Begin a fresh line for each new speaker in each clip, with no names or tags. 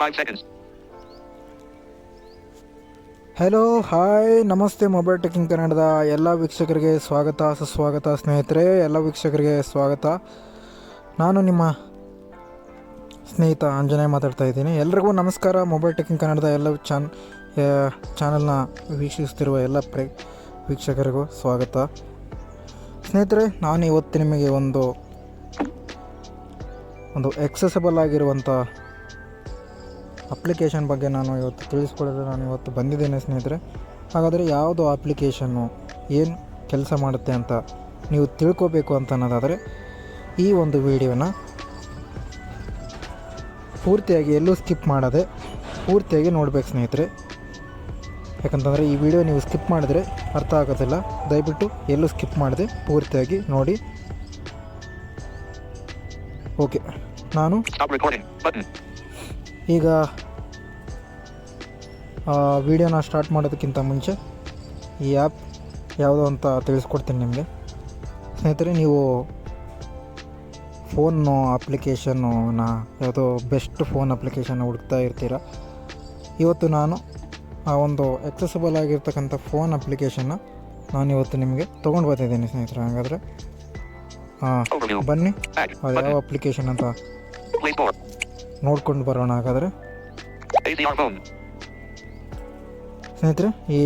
5 seconds.
Hello hi ನಮಸ್ತೆ mobile ಟೆಕಿಂಗ್ ಕನ್ನಡದ ಎಲ್ಲ ವೀಕ್ಷಕರಿಗೆ ಸುಸ್ವಾಗತ ಸ್ನೇಹಿತರೆ. ಎಲ್ಲ ವೀಕ್ಷಕರಿಗೆ ಸ್ವಾಗತ. ನಾನು ನಿಮ್ಮ ಸ್ನೇಹಿತ ಆಂಜನೇಯ ಮಾತಾಡ್ತಾ ಇದ್ದೀನಿ. ಎಲ್ರಿಗೂ ನಮಸ್ಕಾರ. ಮೊಬೈಲ್ ಟೆಕಿಂಗ್ ಕನ್ನಡದ ಎಲ್ಲ ಚಾನಲ್ನ ವೀಕ್ಷಿಸ್ತಿರುವ ಎಲ್ಲ ವೀಕ್ಷಕರಿಗೂ ಸ್ವಾಗತ ಸ್ನೇಹಿತರೆ. ನಾನು ಇವತ್ತು ನಿಮಗೆ ಒಂದು ಎಕ್ಸೆಸಿಬಲ್ ಆಗಿರುವಂಥ ಅಪ್ಲಿಕೇಶನ್ ಬಗ್ಗೆ ನಾನು ಇವತ್ತು ಬಂದಿದ್ದೇನೆ ಸ್ನೇಹಿತರೆ. ಹಾಗಾದರೆ ಯಾವುದು ಅಪ್ಲಿಕೇಶನ್ನು ಏನು ಕೆಲಸ ಮಾಡುತ್ತೆ ಅಂತ ನೀವು ತಿಳ್ಕೋಬೇಕು ಅಂತ ಅನ್ನೋದಾದರೆ ಈ ಒಂದು ವಿಡಿಯೋನ ಪೂರ್ತಿಯಾಗಿ ಎಲ್ಲೂ ಸ್ಕಿಪ್ ಮಾಡದೆ ಪೂರ್ತಿಯಾಗಿ ನೋಡಬೇಕು ಸ್ನೇಹಿತರೆ. ಯಾಕಂತಂದರೆ ಈ ವಿಡಿಯೋ ನೀವು ಸ್ಕಿಪ್ ಮಾಡಿದ್ರೆ ಅರ್ಥ ಆಗೋದಿಲ್ಲ. ದಯವಿಟ್ಟು ಎಲ್ಲೂ ಸ್ಕಿಪ್ ಮಾಡದೆ ಪೂರ್ತಿಯಾಗಿ ನೋಡಿ. ಓಕೆ, ನಾನು ಈಗ ವಿಡಿಯೋನ ಸ್ಟಾರ್ಟ್ ಮಾಡೋದಕ್ಕಿಂತ ಮುಂಚೆ ಈ ಆ್ಯಪ್ ಯಾವುದು ಅಂತ ತಿಳಿಸ್ಕೊಡ್ತೀನಿ ನಿಮಗೆ ಸ್ನೇಹಿತರೆ. ನೀವು ಫೋನು ಅಪ್ಲಿಕೇಶನ್ನ ಯಾವುದೋ ಬೆಸ್ಟ್ ಫೋನ್ ಅಪ್ಲಿಕೇಶನ್ ಹುಡುಕ್ತಾ ಇರ್ತೀರ. ಇವತ್ತು ನಾನು ಆ ಒಂದು ಎಕ್ಸೆಸಿಬಲ್ ಆಗಿರ್ತಕ್ಕಂಥ ಫೋನ್ ಅಪ್ಲಿಕೇಶನ್ನ ನಾನು ಇವತ್ತು ನಿಮಗೆ ತೊಗೊಂಡು ಬರ್ತಿದ್ದೀನಿ ಸ್ನೇಹಿತರೆ. ಹಾಗಾದರೆ ಬನ್ನಿ ಅದು ಯಾವ ಅಪ್ಲಿಕೇಶನ್ ಅಂತ ನೋಡ್ಕೊಂಡು ಬರೋಣ. ಹಾಗಾದರೆ ಸ್ನೇಹಿತರೆ, ಈ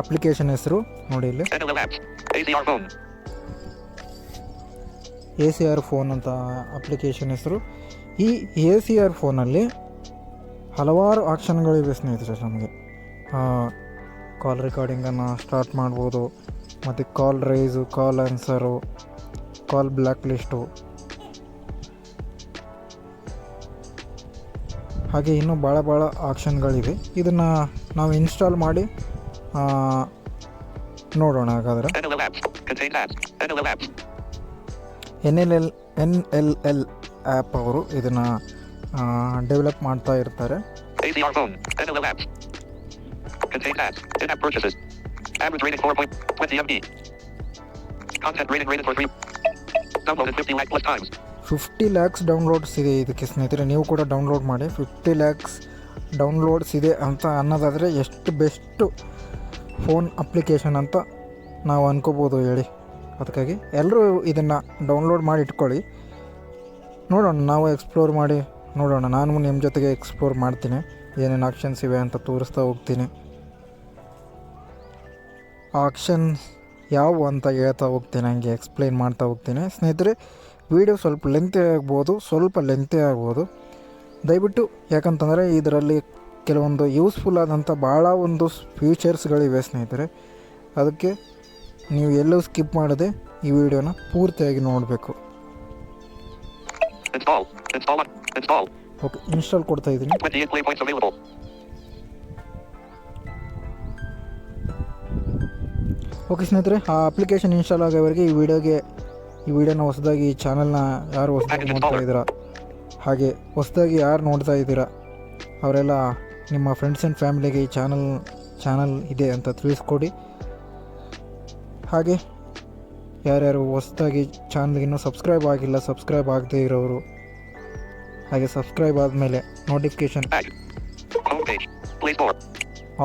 ಅಪ್ಲಿಕೇಶನ್ ಹೆಸರು ನೋಡಿ ಇಲ್ಲಿ ACR ಫೋನ್ ಅಂತ ಅಪ್ಲಿಕೇಶನ್ ಹೆಸರು. ಈ ACR ಫೋನಲ್ಲಿ ಹಲವಾರು ಆಪ್ಷನ್ಗಳಿವೆ ಸ್ನೇಹಿತರೆ. ನಮಗೆ ಕಾಲ್ ರೆಕಾರ್ಡಿಂಗನ್ನು ಸ್ಟಾರ್ಟ್ ಮಾಡ್ಬೋದು, ಮತ್ತು ಕಾಲ್ ರೈಸು, ಕಾಲ್ ಆನ್ಸರು, ಕಾಲ್ ಬ್ಲ್ಯಾಕ್ ಲಿಸ್ಟು, ಹಾಗೆ ಇನ್ನೂ ಭಾಳ ಆಪ್ಷನ್ಗಳಿವೆ. ಇದನ್ನು ನಾವು ಇನ್ಸ್ಟಾಲ್ ಮಾಡಿ ನೋಡೋಣ. ಹಾಗಾದರೆ NLL ಆ್ಯಪ್ ಅವರು ಇದನ್ನು ಡೆವಲಪ್ ಮಾಡ್ತಾ ಇರ್ತಾರೆ.
Content rated for 3. Downloaded 50 lakh plus times.
50 lakhs downloads ಇದೆ ಇದಕ್ಕೆ ಸ್ನೇಹಿತರೆ. ನೀವು ಕೂಡ ಡೌನ್ಲೋಡ್ ಮಾಡಿ. 50 lakhs ಡೌನ್ಲೋಡ್ಸ್ ಇದೆ ಅಂತ ಅನ್ನೋದಾದರೆ ಎಷ್ಟು ಬೆಸ್ಟು ಫೋನ್ ಅಪ್ಲಿಕೇಶನ್ ಅಂತ ನಾವು ಅನ್ಕೋಬೋದು ಹೇಳಿ. ಅದಕ್ಕಾಗಿ ಎಲ್ಲರೂ ಇದನ್ನು ಡೌನ್ಲೋಡ್ ಮಾಡಿ ಇಟ್ಕೊಳ್ಳಿ. ನೋಡೋಣ, ನಾವು ಎಕ್ಸ್ಪ್ಲೋರ್ ಮಾಡಿ ನೋಡೋಣ. ನಾನು ನಿಮ್ಮ ಜೊತೆಗೆ ಎಕ್ಸ್ಪ್ಲೋರ್ ಮಾಡ್ತೀನಿ, ಏನೇನು ಆಪ್ಷನ್ಸ್ ಇವೆ ಅಂತ ತೋರಿಸ್ತಾ ಹೋಗ್ತೀನಿ. ಆಪ್ಷನ್ಸ್ ಯಾವುವು ಅಂತ ಹೇಳ್ತಾ ಹೋಗ್ತೀನಿ, ಹಂಗೆ ಎಕ್ಸ್ಪ್ಲೈನ್ ಮಾಡ್ತಾ ಹೋಗ್ತೀನಿ ಸ್ನೇಹಿತರೆ. ವಿಡಿಯೋ ಸ್ವಲ್ಪ ಲೆಂತಿ ಆಗ್ಬೋದು ದಯವಿಟ್ಟು. ಯಾಕಂತಂದರೆ ಇದರಲ್ಲಿ ಕೆಲವೊಂದು ಯೂಸ್ಫುಲ್ ಆದಂಥ ಭಾಳ ಒಂದು ಫೀಚರ್ಸ್ಗಳಿವೆ ಸ್ನೇಹಿತರೆ. ಅದಕ್ಕೆ ನೀವು ಎಲ್ಲೂ ಸ್ಕಿಪ್ ಮಾಡದೆ ಈ ವಿಡಿಯೋನ ಪೂರ್ತಿಯಾಗಿ ನೋಡಬೇಕು. ಓಕೆ, ಇನ್ಸ್ಟಾಲ್ ಕೊಡ್ತಾ ಇದ್ದೀನಿ. ಓಕೆ ಸ್ನೇಹಿತರೆ, ಆ ಅಪ್ಲಿಕೇಶನ್ ಇನ್ಸ್ಟಾಲ್ ಆಗೋವರೆಗೆ ಈ ವಿಡಿಯೋನ ಹೊಸದಾಗಿ ಈ ಚಾನಲ್ನ ಯಾರು ಹೊಸದಾಗಿ ನೋಡ್ತಾ ಇದ್ದೀರಾ, ಹಾಗೆ ಹೊಸದಾಗಿ ಯಾರು ನೋಡ್ತಾ ಇದ್ದೀರಾ ಅವರೆಲ್ಲ ನಿಮ್ಮ ಫ್ರೆಂಡ್ಸ್ ಆ್ಯಂಡ್ ಫ್ಯಾಮಿಲಿಗೆ ಈ ಚಾನಲ್ ಇದೆ ಅಂತ ತಿಳಿಸ್ಕೊಡಿ. ಹಾಗೆ ಯಾರ್ಯಾರು ಹೊಸದಾಗಿ ಚಾನಲ್ಗೆ ಇನ್ನೂ ಸಬ್ಸ್ಕ್ರೈಬ್ ಆಗದೇ ಇರೋರು, ಹಾಗೆ ಸಬ್ಸ್ಕ್ರೈಬ್ ಆದಮೇಲೆ ನೋಟಿಫಿಕೇಷನ್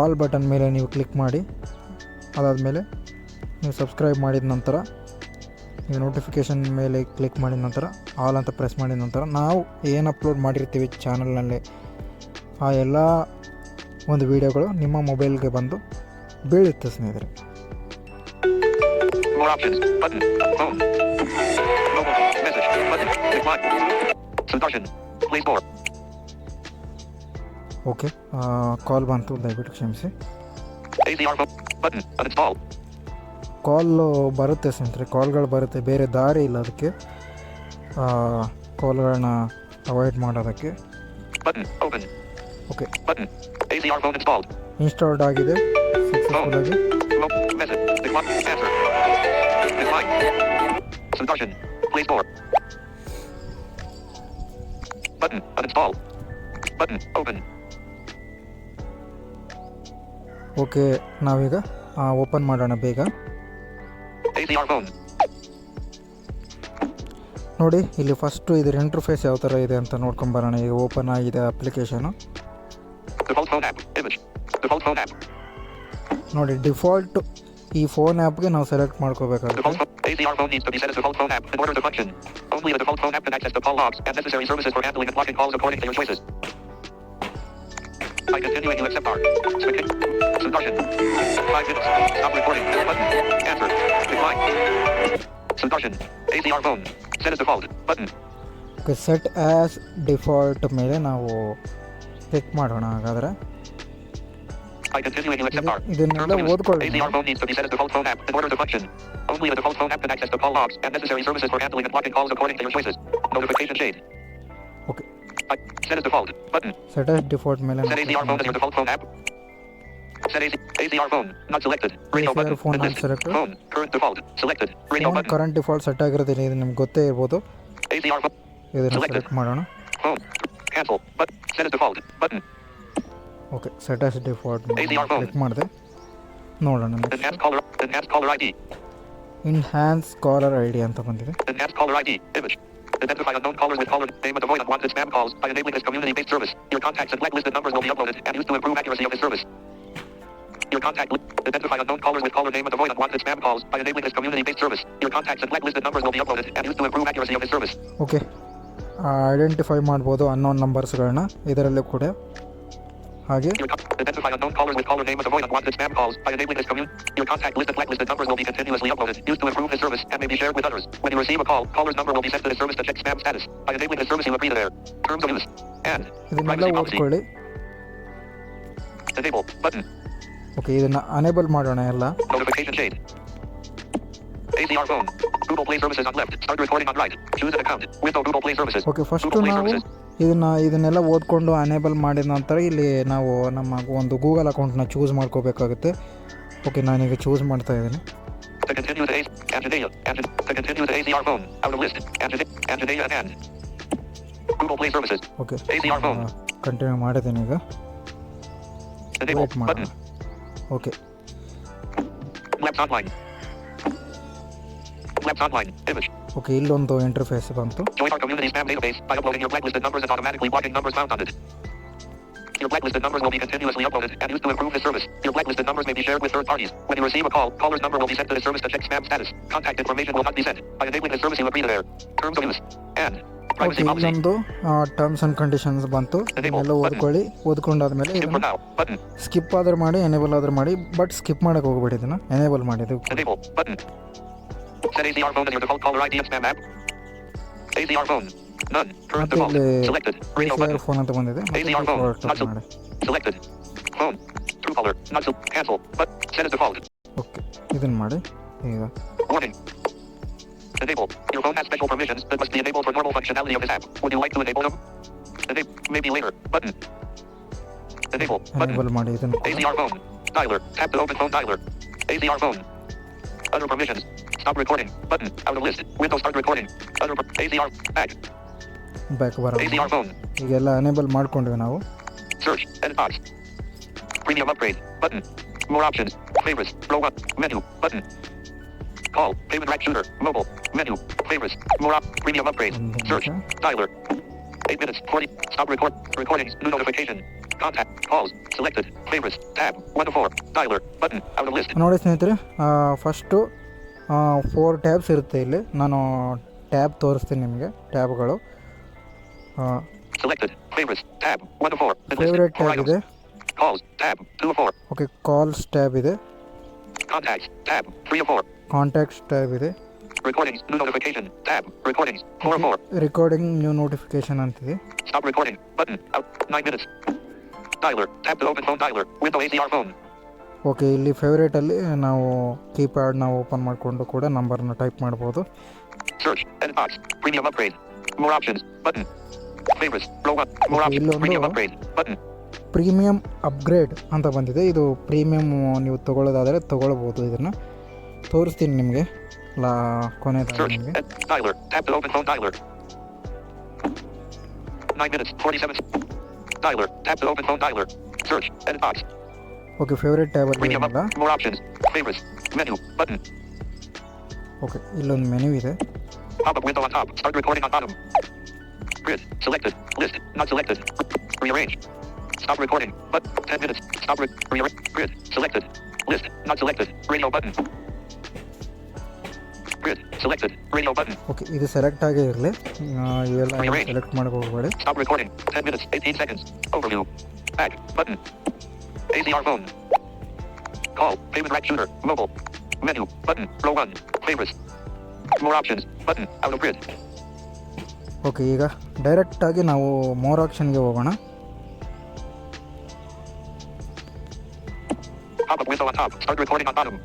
ಆಲ್ ಬಟನ್ ಮೇಲೆ ನೀವು ಕ್ಲಿಕ್ ಮಾಡಿ. ಅದಾದಮೇಲೆ ನೀವು ಸಬ್ಸ್ಕ್ರೈಬ್ ಮಾಡಿದ ನಂತರ ನೀವು ನೋಟಿಫಿಕೇಷನ್ ಮೇಲೆ ಕ್ಲಿಕ್ ಮಾಡಿದ ನಂತರ ಆಲ್ ಅಂತ ಪ್ರೆಸ್ ಮಾಡಿದ ನಂತರ ನಾವು ಏನು ಅಪ್ಲೋಡ್ ಮಾಡಿರ್ತೀವಿ ಚಾನಲ್ನಲ್ಲಿ ಆ ಎಲ್ಲ ಒಂದು ವಿಡಿಯೋಗಳು ನಿಮ್ಮ ಮೊಬೈಲ್ಗೆ ಬಂದು ಬೀಳುತ್ತೆ ಸ್ನೇಹಿತರೆ. ಓಕೆ, ಕಾಲ್ ಬಂತು, ದಯವಿಟ್ಟು ಕ್ಷಮಿಸಿ. ಕಾಲು ಬರುತ್ತೆ ಸ್ನೇಹಿತರೆ, ಕಾಲ್ಗಳು ಬರುತ್ತೆ, ಬೇರೆ ದಾರಿ ಇಲ್ಲ ಅದಕ್ಕೆ. ಕಾಲ್ಗಳನ್ನ ಅವಾಯ್ಡ್ ಮಾಡೋದಕ್ಕೆ. ಓಕೆ, ಇನ್ಸ್ಟಾಲ್ಡ್ ಆಗಿದೆ ಸಕ್ಸಸ್ಫುಲ್ ಆಗಿ. ಓಕೆ, ನಾವೀಗ ಓಪನ್ ಮಾಡೋಣ ಬೇಗ. ನೋಡಿ ಇಲ್ಲಿ ಫಸ್ಟು ಇದರ ಇಂಟರ್ಫೇಸ್ ಯಾವ ಥರ ಇದೆ ಅಂತ ನೋಡ್ಕೊಂಬರೋಣ. ಈಗ ಓಪನ್ ಆಗಿದೆ application.
Default phone app. Image. Default phone app.
ನೋಡಿ ಡಿಫಾಲ್ಟ್ ಈ ಫೋನ್ ಆ್ಯಪ್ಗೆ ನಾವು ಸೆಲೆಕ್ಟ್ ಮಾಡ್ಕೋಬೇಕಾಗುತ್ತೆ.
Default phone. ACR phone needs to be set as default phone app in order to function. Only the default phone app can access the call logs and necessary services for handling and blocking calls according to your choices. I continue and you accept our switching. Sudarshan. 5 minutes. Stop recording. Button. Answer. Decline. Sudarshan. ACR phone. Set as default. Button.
Okay, set as default ಮೇಲೆ ನಾವು click ಮಾಡೋಣ. ಹಾಗಾದರೆ
I continue and you accept our
ಇದನ್ನೆಲ್ಲ ಓದ್ಕೊಳ್ಳಿ.
ACR phone needs to be set as default phone app in order to function. Only the default phone app can access the call logs and necessary services for handling and blocking calls according to your choices. Notification shade.
Okay,
Set as default. Button.
Set as default ಮೇಲೆ
Set ACR phone as your default phone app. Set ACR phone. Not selected. Radio
ACR
button.
phone not
Enlist.
selected.
Phone. Current default. Selected. Radio
phone
button.
Current default set ಆಗಿರೋದಿಲ್ಲ, ಇದು ನಿಮ್ಗೆ ಗೊತ್ತೇ ಇರ್ಬೋದು.
ACR phone.
ಇದನ್ನು
Selected.
Select ಮಾಡೋಣ.
Phone. Cancel. Button. Set as default. Button.
Okay, set as default
ACR phone.
Click ಮಾಡಿದೆ. ನೋಡೋಣ.
Enhanced caller. Enhanced caller ID.
Enhance caller I D ಅಂತ ಬಂದಿದೆ.
Enhanced caller ID. Image. Identify unknown callers with caller name and avoid unwanted spam calls by enabling this community-based service. Your contacts and blacklisted numbers will be uploaded and used to improve accuracy of this service. Your identify unknown callers with caller name and avoid unwanted spam calls by enabling this community-based service. Your contacts and blacklisted numbers will be uploaded and used to improve accuracy of this service.
Okay, identify ಮಾಡ್ಬೋದು unknown ನಂಬರ್ಸ್ಗಳನ್ನ ಇದರಲ್ಲೂ ಕೂಡ. ಹಾಗೆ
Identify unknown callers with caller name and avoid unwanted spam calls by enabling this Your contact list and blacklisted numbers will be continuously uploaded, used to improve this service, and may be shared with others. When you receive a call, caller's number will be sent to this service to check spam status. By enabling this service, you agree to their terms of use and
ಇದನ್ನೆಲ್ಲ
privacy policy.
ಓದ್ಕೊಳ್ಳಿ.
Enable button.
Okay, ಇದನ್ನು unable ಮಾಡೋಣ ಎಲ್ಲ.
Notification shade. ACR phone. Google Play services on left. Start recording on right. Choose an account. Window Google Play services.
Okay, first
Google Play
ನಾವು
services.
ಇದನ್ನೆಲ್ಲ ಓದ್ಕೊಂಡು unable ಮಾಡಿದ ನಂತರ ಇಲ್ಲಿ ನಾವು ನಮ್ಮ ಒಂದು ಗೂಗಲ್ ಅಕೌಂಟ್ನ ಚೂಸ್ ಮಾಡ್ಕೋಬೇಕಾಗುತ್ತೆ. ಓಕೆ, ನಾನೀಗ ಚೂಸ್ ಮಾಡ್ತಾ ಇದ್ದೀನಿ.
To continue the to continue the ACR phone. Out of list. Angelina and Google Play services.
Okay,
ACR phone.
Continue ಮಾಡಿದ್ದೀನಿ ಈಗ.
Enable
ವೇಟ್ ಮಾಡೋಣ.
button.
Okay,
Labs online. Labs online. Image.
Okay, ಇಲ್ಲೊಂದು interface ಬಂತು.
Join our community spam database by uploading your blacklisted numbers and automatically blocking numbers found on it. Your blacklisted numbers will be continuously uploaded and used to improve this service. Your blacklisted numbers may be shared with third parties. When you receive a call, caller's number will be sent to this service to check spam status. Contact information will not be sent. By enabling this service, you agree to their terms of use and
okay,
privacy policy.
ಇಲ್ಲೊಂದು terms and conditions ಬಂತು. ಇದನ್ನೆಲ್ಲ ಓದ್ಕೊಳ್ಳಿ. ಓದ್ಕೊಂಡಾದ್ಮೇಲೆ
Skip for
ಇದನ್ನು
now. Button.
Skip ಆದ್ರೂ ಮಾಡಿ, enable ಆದ್ರೂ ಮಾಡಿ, but skip ಮಾಡೋಕೆ ಹೋಗ್ಬೇಡಿ. ಇದನ್ನು ಎನೇಬಲ್ ಮಾಡಿದ್ದು.
Enable button. Set ACR phone as your default caller ID and spam app. ACR phone. None. Current
ಮತ್ತೆ
default.
ಇಲ್ಲಿ
Selected. Radio
ACR
button.
Phone ಅಂತ ಬಂದಿದೆ.
ACR phone. Not
ಮಾಡಿ.
selected. Phone. Truecaller. Not cancel. But set as default.
Okay, ಇದನ್ನು ಮಾಡಿ. ಈಗ
Warning. Enable. Your phone has special permissions that must be enabled for normal functionality of this app. Would you like to enable them? Enable. Maybe later. Button. Enable. Button.
Enable ಮಾಡಿ ಇದನ್ನು.
ACR phone. Dialer. Tap to open phone dialer. ACR phone. Other permissions. Stop recording. Button. Out of list. Windows start recording. ACR. Back.
Back ಬರೋಣ.
ACR phone.
ಈಗೆಲ್ಲ enable ಮಾಡ್ಕೊಂಡ್ವಿ ನಾವು.
Search. Edit box. Premium upgrade. Button. More options. Favorites. Row up. Menu. Button. Call. Payment rack shooter. Mobile. Menu. Favorites. More up. Premium upgrade. Search. Dialer. 8 minutes. 40. Stop record. Recordings. New notification. Contact. Calls. Selected. Favorites. Tab. 1 to 4. Dialer. Button. Out of list.
ನೋಡಿ ಸ್ನೇಹಿತರೆ, first 4 tabs ಇರುತ್ತೆ ಇಲ್ಲಿ. ನಾನು tab ತೋರಿಸ್ತೀನಿ ನಿಮಗೆ. ಟ್ಯಾಬ್ಗಳು
Selected. Favorites. Tab. 1 to 4.
Favourite tab ಇದೆ.
Calls. Tab. 2 to 4.
Okay, calls tab ಇದೆ.
Contacts. Tab. 3 to 4.
Contacts tab ಇದೆ.
Recordings. New notification. Tab. Recordings. 4 to 4.
Recording new notification ಅಂತಿದೆ.
Stop recording. Button. Out. 9 minutes. Dialer. Tap to open phone dialer. Window ACR phone.
Okay, ಇಲ್ಲಿ ಫೇವ್ರೇಟಲ್ಲಿ ನಾವು ಕೀಪ್ಯಾಡ್ನ open ಮಾಡಿಕೊಂಡು ಕೂಡ ನಂಬರ್ನ type ಮಾಡ್ಬೋದು.
Search. Edit box. Premium upgrade. More options. Button. Favorites. Row up. More
Okay,
options.
ಇಲ್ಲೊಂದು
Premium upgrade. Button.
Premium upgrade ಅಂತ ಬಂದಿದೆ. ಇದು ಪ್ರೀಮಿಯಮ್ ನೀವು ತೊಗೊಳ್ಳೋದಾದರೆ ತೊಗೊಳ್ಬೋದು. ಇದನ್ನು ತೋರಿಸ್ತೀನಿ ನಿಮಗೆ ಕೊನೆಯದಾಗಿ
Search.
ನಿಮಗೆ.
Dialer. Tap to open phone dialer. 9 minutes. 47. Dialer. Tap to open phone dialer. Search. Edit box.
Okay, favourite ಟ್ಯಾಬಲ್ಲಿ
Premium
ಏನಿಲ್ಲ.
up. More options. Favorites. Menu. Button.
Okay, ಇಲ್ಲೊಂದು ಮೆನು ಇದೆ.
Pop-up window on top. Start recording on bottom. Grid. Selected. List. Not selected. Rearrange. Stop recording. But 10 minutes. Stop. Rearrange. Grid. Selected. List. Not selected. Radio button. Grid. Selected. Radio button.
Okay, ಇದು select ಆಗೇ ಇರಲಿ. ಇವೆಲ್ಲ select ಮಾಡೋಕೆ ಹೋಗಬೇಡಿ.
Stop recording. 10 minutes. 18 seconds. Overview. Back. Button. ACR phone. Call. Payment rack shooter. Mobile. Menu. Button. Row 1. Favorites. More options. Button. Out of grid.
Okay, ಈಗ ಡೈರೆಕ್ಟಾಗಿ ನಾವು more ಆಪ್ಷನ್ಗೆ ಹೋಗೋಣ.
Pop-up window on top. Start recording on bottom.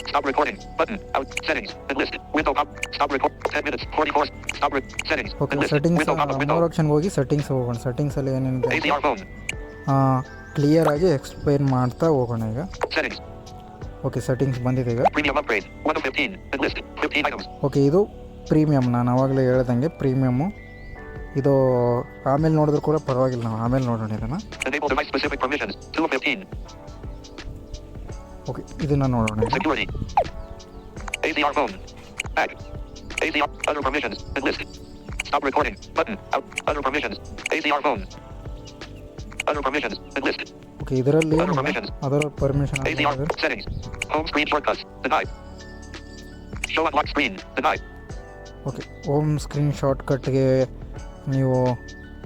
Stop recording. Button. Out. Settings. Enlist. Window pop. Stop record. 10 minutes. 44. Stop. Settings.
Okay,
Enlist.
Settings
Window pop-up window.
More ಆಪ್ಷನ್ಗೆ ಹೋಗಿ settings ಹೋಗೋಣ. ಸೆಟ್ಟಿಂಗ್ಸಲ್ಲಿ ಏನೇನಿದೆ
ACR phone.
Clear ಆಗಿ explain ಮಾಡ್ತಾ ಹೋಗೋಣ ಈಗ.
Settings.
Okay, settings ಬಂದಿದೆ ಈಗ.
Premium upgrade. 1 of 15. Enlist. 15 items.
Okay, ಇದು ಪ್ರೀಮಿಯಮ್. ನಾನು ಆವಾಗಲೇ ಹೇಳ್ದಂಗೆ ಪ್ರೀಮಿಯಮ್ಮು. ಇದು ಆಮೇಲೆ ನೋಡಿದ್ರು ಕೂಡ ಪರವಾಗಿಲ್ಲ, ನಾವು ಆಮೇಲೆ ನೋಡೋಣ ಇದನ್ನು.
Enable device specific permissions. 2 of 15.
Okay, ಇದನ್ನು ನೋಡೋಣ ಈಗ.
Security. ACR phone. Back. ACR. Other permissions. Enlist. Stop recording. Button. Out. Other permissions. ACR phone. Other permissions. Enlist.
Okay, ಇದರಲ್ಲಿ
Other permissions.
ಅದರ permission
ACR. Settings. Home screen shortcuts. Denied. Show unlock screen. Denied.
Okay, home screen ಶಾರ್ಟ್ಕಟ್ಗೆ ನೀವು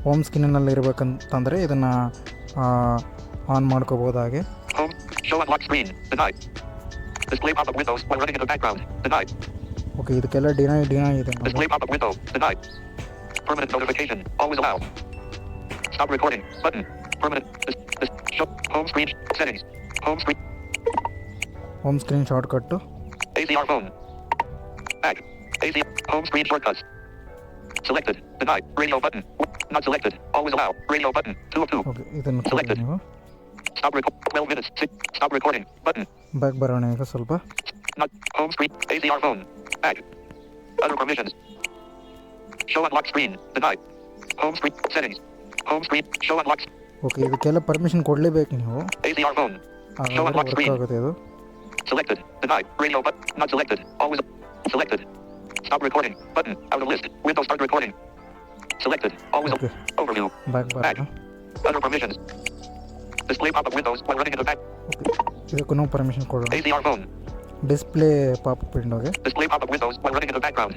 home ಸ್ಕ್ರೀನಲ್ಲಿ ಇರಬೇಕಂತಂದರೆ ಇದನ್ನು on ಮಾಡ್ಕೋಬೋದು. ಹಾಗೆ
Home. Show unlock screen. Denied. Display pop-up windows while running in the background. Denied.
Okay, ಇದಕ್ಕೆಲ್ಲ deny ಇದೆ ನೋಡಿ.
Display pop-up window. Denied. Permanent notification. Always allow. Stop recording. Button. Permanent. Show. Home screen. Settings. Home screen.
Home screen shortcut.
ACR phone. Back. ACR. Home screen shortcuts. Selected. Denied. Radio button. Not selected. Always allow. Radio button. 2 of 2.
Okay, ಇದನ್ನು ಕೊಡಿ
Selected.
ನೀವು.
Stop record. 12 minutes. Stop recording. Button.
Back ಬರೋಣ ಈಗ ಸ್ವಲ್ಪ.
Not. Home screen. ACR phone. Back. Other permissions. Show unlock screen. Denied. Home screen. Settings. Home screen. Show unlock.
Okay, ಇದಕ್ಕೆಲ್ಲ permission ಕೊಡಲೇಬೇಕು ನೀವು.
ACR phone. Show
ಹಾಗಾದರೆ
unlock
work
screen.
ಆಗುತ್ತೆ ಇದು.
Selected. Denied. Radio button. Not selected. Always. Selected. Stop recording. Button. Out of list. Windows start recording. Selected. Always.
Okay,
Overview.
Back
Back.
ಬರೋಣ.
Other permissions. Display pop-up windows while running in the back.
Okay, ಇದಕ್ಕೂ permission ಕೊಡೋಣ.
ACR phone.
Display popup ವಿಂಡೋಗೆ.
Display pop-up windows while running in the background.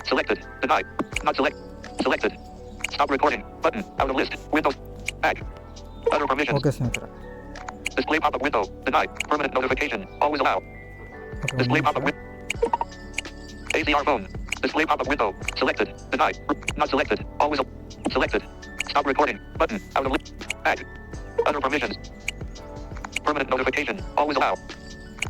Selected. Denied. Not select. Selected. Stop recording. Button. Out of list. Windows. Back. Other permissions.
Okay ಸ್ನೇಹಿತರೆ,
Display pop-up window. Denied. Permanent notification. Always allow.
Okay,
Display pop-up window. ACR phone. Display pop-up window. Selected. Denied. Not selected. Always selected. Stop recording. Button. Out of list. Back. Other permissions. Permanent notification. Always allow.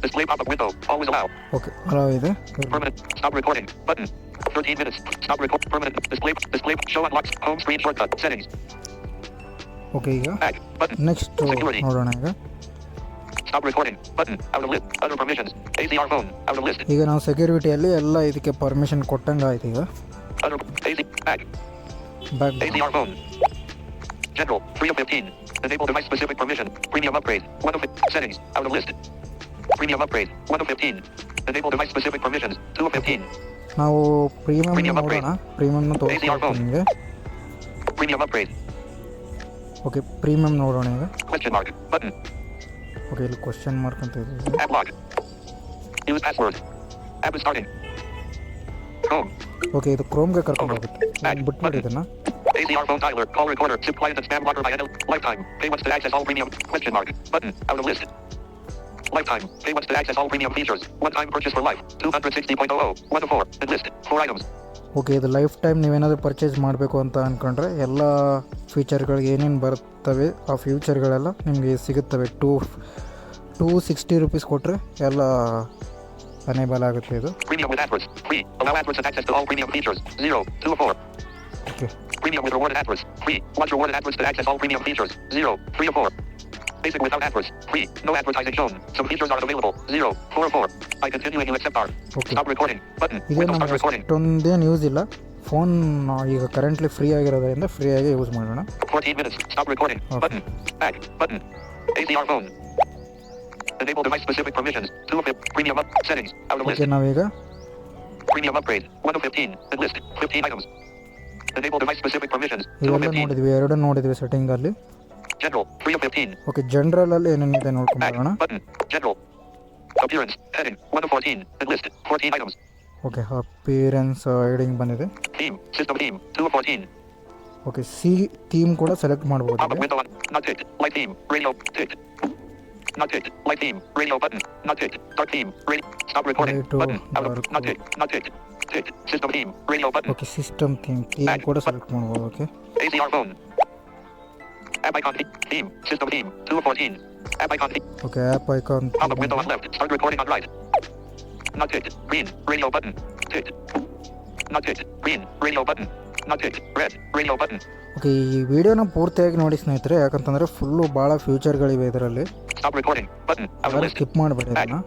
Display pop-up window. Always allow.
Okay, hello ಇದೆ.
Permanent. Stop recording. Button. 13 minutes. Stop record. Permanent. Display. Show unlock. Home screen shortcut. Settings.
Okay, ಈಗ
Back. Button.
Next
Security.
ನೋಡೋಣ ಈಗ.
Stop recording. Button. Out of list. Other permissions. ACR phone. Out of list.
ಈಗ ನಾವು ಸೆಕ್ಯೂರಿಟಿಯಲ್ಲಿ ಎಲ್ಲ ಇದಕ್ಕೆ permission ಕೊಟ್ಟಂಗೆ ಆಯ್ತು ಈಗ.
Other. AC. Back.
Back
ACR phone. General. 3 of 15. Enable device specific permission. Premium upgrade. 1 of settings. Out of list. Premium upgrade. 1 of 15. Enable device specific permissions. 2 of 15.
ನಾವು premium
Premium upgrade.
ನೋಡೋಣ. ಪ್ರೀಮಿಯಮ್ನ
ACR phone.
ತೋರಿಸ್ತೀನಿ ನಿಮಗೆ.
Premium upgrade.
Okay, premium ನೋಡೋಣ ಈಗ.
Question mark. Button.
Okay, ಇಲ್ಲಿ question mark ಅಂತ ಇದೆ.
App log. Use password. App is starting. Chrome.
Okay, ಇದು ಕ್ರೋಮ್ಗೆ ಕರ್ಕೊಂಡು ಹೋಗುತ್ತೆ. ನಾನು ಬಿಟ್ಬಿಡಿ ಇದನ್ನು.
ACR phone dialer. Call recorder. Zip client and spam blocker by NL. Lifetime. Pay once to access all premium. Question mark. Button. Out of list. Lifetime. Pay once to access all premium features. One time purchase for life. 260.00. 1 of 4. Enlist. 4 items.
Okay, ಇದು life time ನೀವೇನಾದರೂ purchase ಮಾಡಬೇಕು ಅಂತ ಅಂದ್ಕೊಂಡ್ರೆ ಎಲ್ಲ ಫೀಚರ್ಗಳಿಗೆ ಏನೇನು ಬರ್ತವೆ ಆ ಫ್ಯೂಚರ್ಗಳೆಲ್ಲ ನಿಮಗೆ ಸಿಗುತ್ತವೆ. 260 ರೂಪೀಸ್ ಕೊಟ್ಟರೆ ಎಲ್ಲ ಅನೇಬಲ್ ಆಗುತ್ತೆ ಇದು.
Premium with AdWords. Free. Allow AdWords and access to all premium features. 0. 2 of 4.
Okay,
Premium with rewarded AdWords. Free. Watch rewarded AdWords to access all premium features. 0. 3 of 4. Basic without AdWords. Free. No advertising shown. Some features are available. 0. 4 of 4. I continue and you accept our.
Okay.
Stop recording. Button.
ಇದೇ
Windows start
ನಮಗೆ
recording.
ಅಷ್ಟೊಂದೇನು use ಇಲ್ಲ. Phone ಈಗ currently free ಆಗಿರೋದ್ರಿಂದ ಫ್ರೀಯಾಗಿ use ಮಾಡೋಣ.
14 minutes. Stop recording.
Okay.
Button. Back. Button. ACR phone. Enable device specific permissions. 2 of it. Premium up. Settings. Out of list.
Okay, ನಾವೀಗ
Premium upgrade. 1 of 15. Enlist. 15 items. Enable device specific permissions. 2 of
ಇವೆಲ್ಲ
15.
ನೋಡಿದ್ವಿ, ಎರಡು ನೋಡಿದ್ವಿ ಸೆಟ್ಟಿಂಗಲ್ಲಿ.
General. 3 of 15.
Okay, ಜನರಲಲ್ಲಿ ಏನೇನಿದೆ
Back.
ನೋಡ್ಕೊಂಬರೋಣ.
Button. General. Appearance. Heading. 1 of 14. Enlist. 14 items.
Okay, appearance heading ಬಂದಿದೆ.
Theme. System theme. 2 of 14.
Okay, C theme ಕೂಡ select ಮಾಡ್ಬೋದು.
Pop-up window on. Not ticked. Light theme. Radio. Ticked. Not ticked. Light theme. Radio button. Not ticked. Dark theme. Radio. Stop recording.
Light to
Button. Out of.
dark.
Not ticked. Not ticked. Ticked. System theme. Radio button.
Okay, system theme ಕೂಡ select ಮಾಡ್ಬೋದು. Okay,
ACR phone. App icon. Theme. System theme. 2 of 14. App icon.
Okay, app icon.
Pop-up window on left. Start recording on right. Not ticked. Green. Radio button. Ticked. Not ticked. Green. Radio button. Not ticked. Red. Radio button.
Okay, ಈ ವಿಡಿಯೋನ ಪೂರ್ತಿಯಾಗಿ ನೋಡಿ ಸ್ನೇಹಿತರೆ, ಯಾಕಂತಂದರೆ full ಭಾಳ ಫ್ಯೂಚರ್ಗಳಿವೆ ಇದರಲ್ಲಿ.
Stop recording. Button. Out of
ಯಾರು
list.
Skip ಮಾಡಬೇಡಿ ಇದನ್ನು,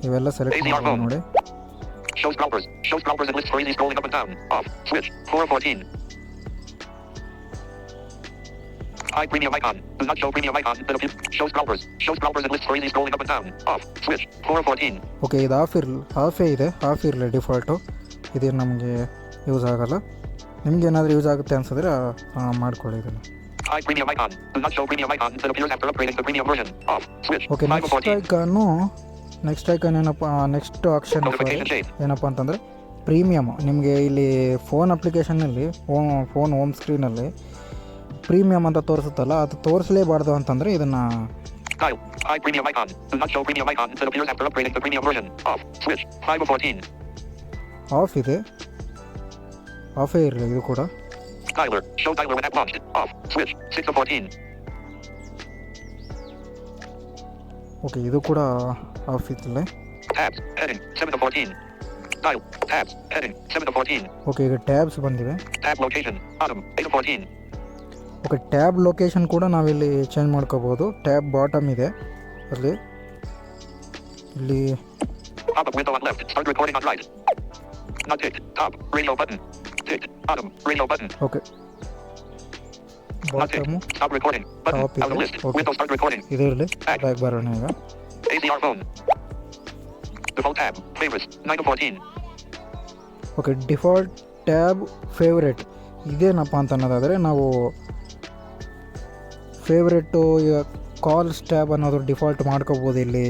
ಇವೆಲ್ಲ ಸೆಲೆಕ್ಟ್ ಮಾಡ್ಬೋದು ನೋಡಿ.
Show scrollers. Show scrollers and lists for easy scrolling up and down. Off. Switch. 4 of 14. Hide premium icon. Do not show premium icon. Then appear. Show scrollers. Show scrollers and lists for easy scrolling up and down. Off. Switch. 4 of 14.
Okay, ಇದು ಆಫೇ ಇದೆ, off ಇರಲಿ default. ಇದೇನು ನಮಗೆ use ಆಗೋಲ್ಲ. ನಿಮ್ಗೆ ಏನಾದರೂ use ಆಗುತ್ತೆ ಅನ್ಸಿದ್ರೆ ಮಾಡ್ಕೊಳ್ಳಿ ಇದನ್ನು.
Hide premium icon. Do not show premium icon. Then appears after upgrading the premium version. Off. Switch.
Okay,
5 of 14.
Next icon next option
Notification shade.
ಏನಪ್ಪ ಅಂತಂದರೆ ಪ್ರೀಮಿಯಮ್. ನಿಮಗೆ ಇಲ್ಲಿ ಫೋನ್ ಅಪ್ಲಿಕೇಶನ್ನಲ್ಲಿ ಫೋನ್ ಹೋಮ್ ಸ್ಕ್ರೀನಲ್ಲಿ ಪ್ರೀಮಿಯಮ್ ಅಂತ ತೋರಿಸುತ್ತಲ್ಲ, ಅದು ತೋರಿಸಲೇಬಾರ್ದು ಅಂತಂದರೆ ಇದನ್ನು
Dial. Hide premium icon. Do not show premium icon. Then appears after upgrading the premium version. Off. Switch. 5 of 14.
Of ಇದೆ, ಆಫೇ ಇರಲಿ ಇದು ಕೂಡ.
Dialer. Show dialer when app launched. Off. Switch. 6 of 14.
Okay, ಇದು ಕೂಡ of ಇತ್ತಲ್ಲೇ.
Tabs. Heading. 7 of 14. Dial. Tabs. Heading. 7 of 14.
Okay, ಈಗ tabs ಬಂದಿವೆ.
Tab location. Bottom. 8 of 14.
Okay, tab location ಕೂಡ ನಾವಿಲ್ಲಿ ಚೇಂಜ್ ಮಾಡ್ಕೋಬೋದು. ಟ್ಯಾಬ್ ಬಾಟಮ್ ಇದೆ ಅಲ್ಲಿ. ಇಲ್ಲಿ
Pop-up window on left. Start recording on right. Not ticked. Top. Radio button. Ticked. Bottom. Radio button.
Okay,
Not ticked.
Bottom
Stop recording. Button.
Top
Out of
ಇದೆ.
list.
Okay.
Window start recording.
ಇದು ಇರಲಿ. Back ಬರೋಣ ಈಗ.
ACR phone. Default tab. Favorites. 9 of 14.
Okay, default tab favourite ಇದೇನಪ್ಪ ಅಂತ ಅನ್ನೋದಾದರೆ, ನಾವು favourite ಈಗ ಕಾಲ್ಸ್ ಟ್ಯಾಬ್ ಅನ್ನೋದು ಡಿಫಾಲ್ಟ್ ಮಾಡ್ಕೋಬೋದು. ಇಲ್ಲಿ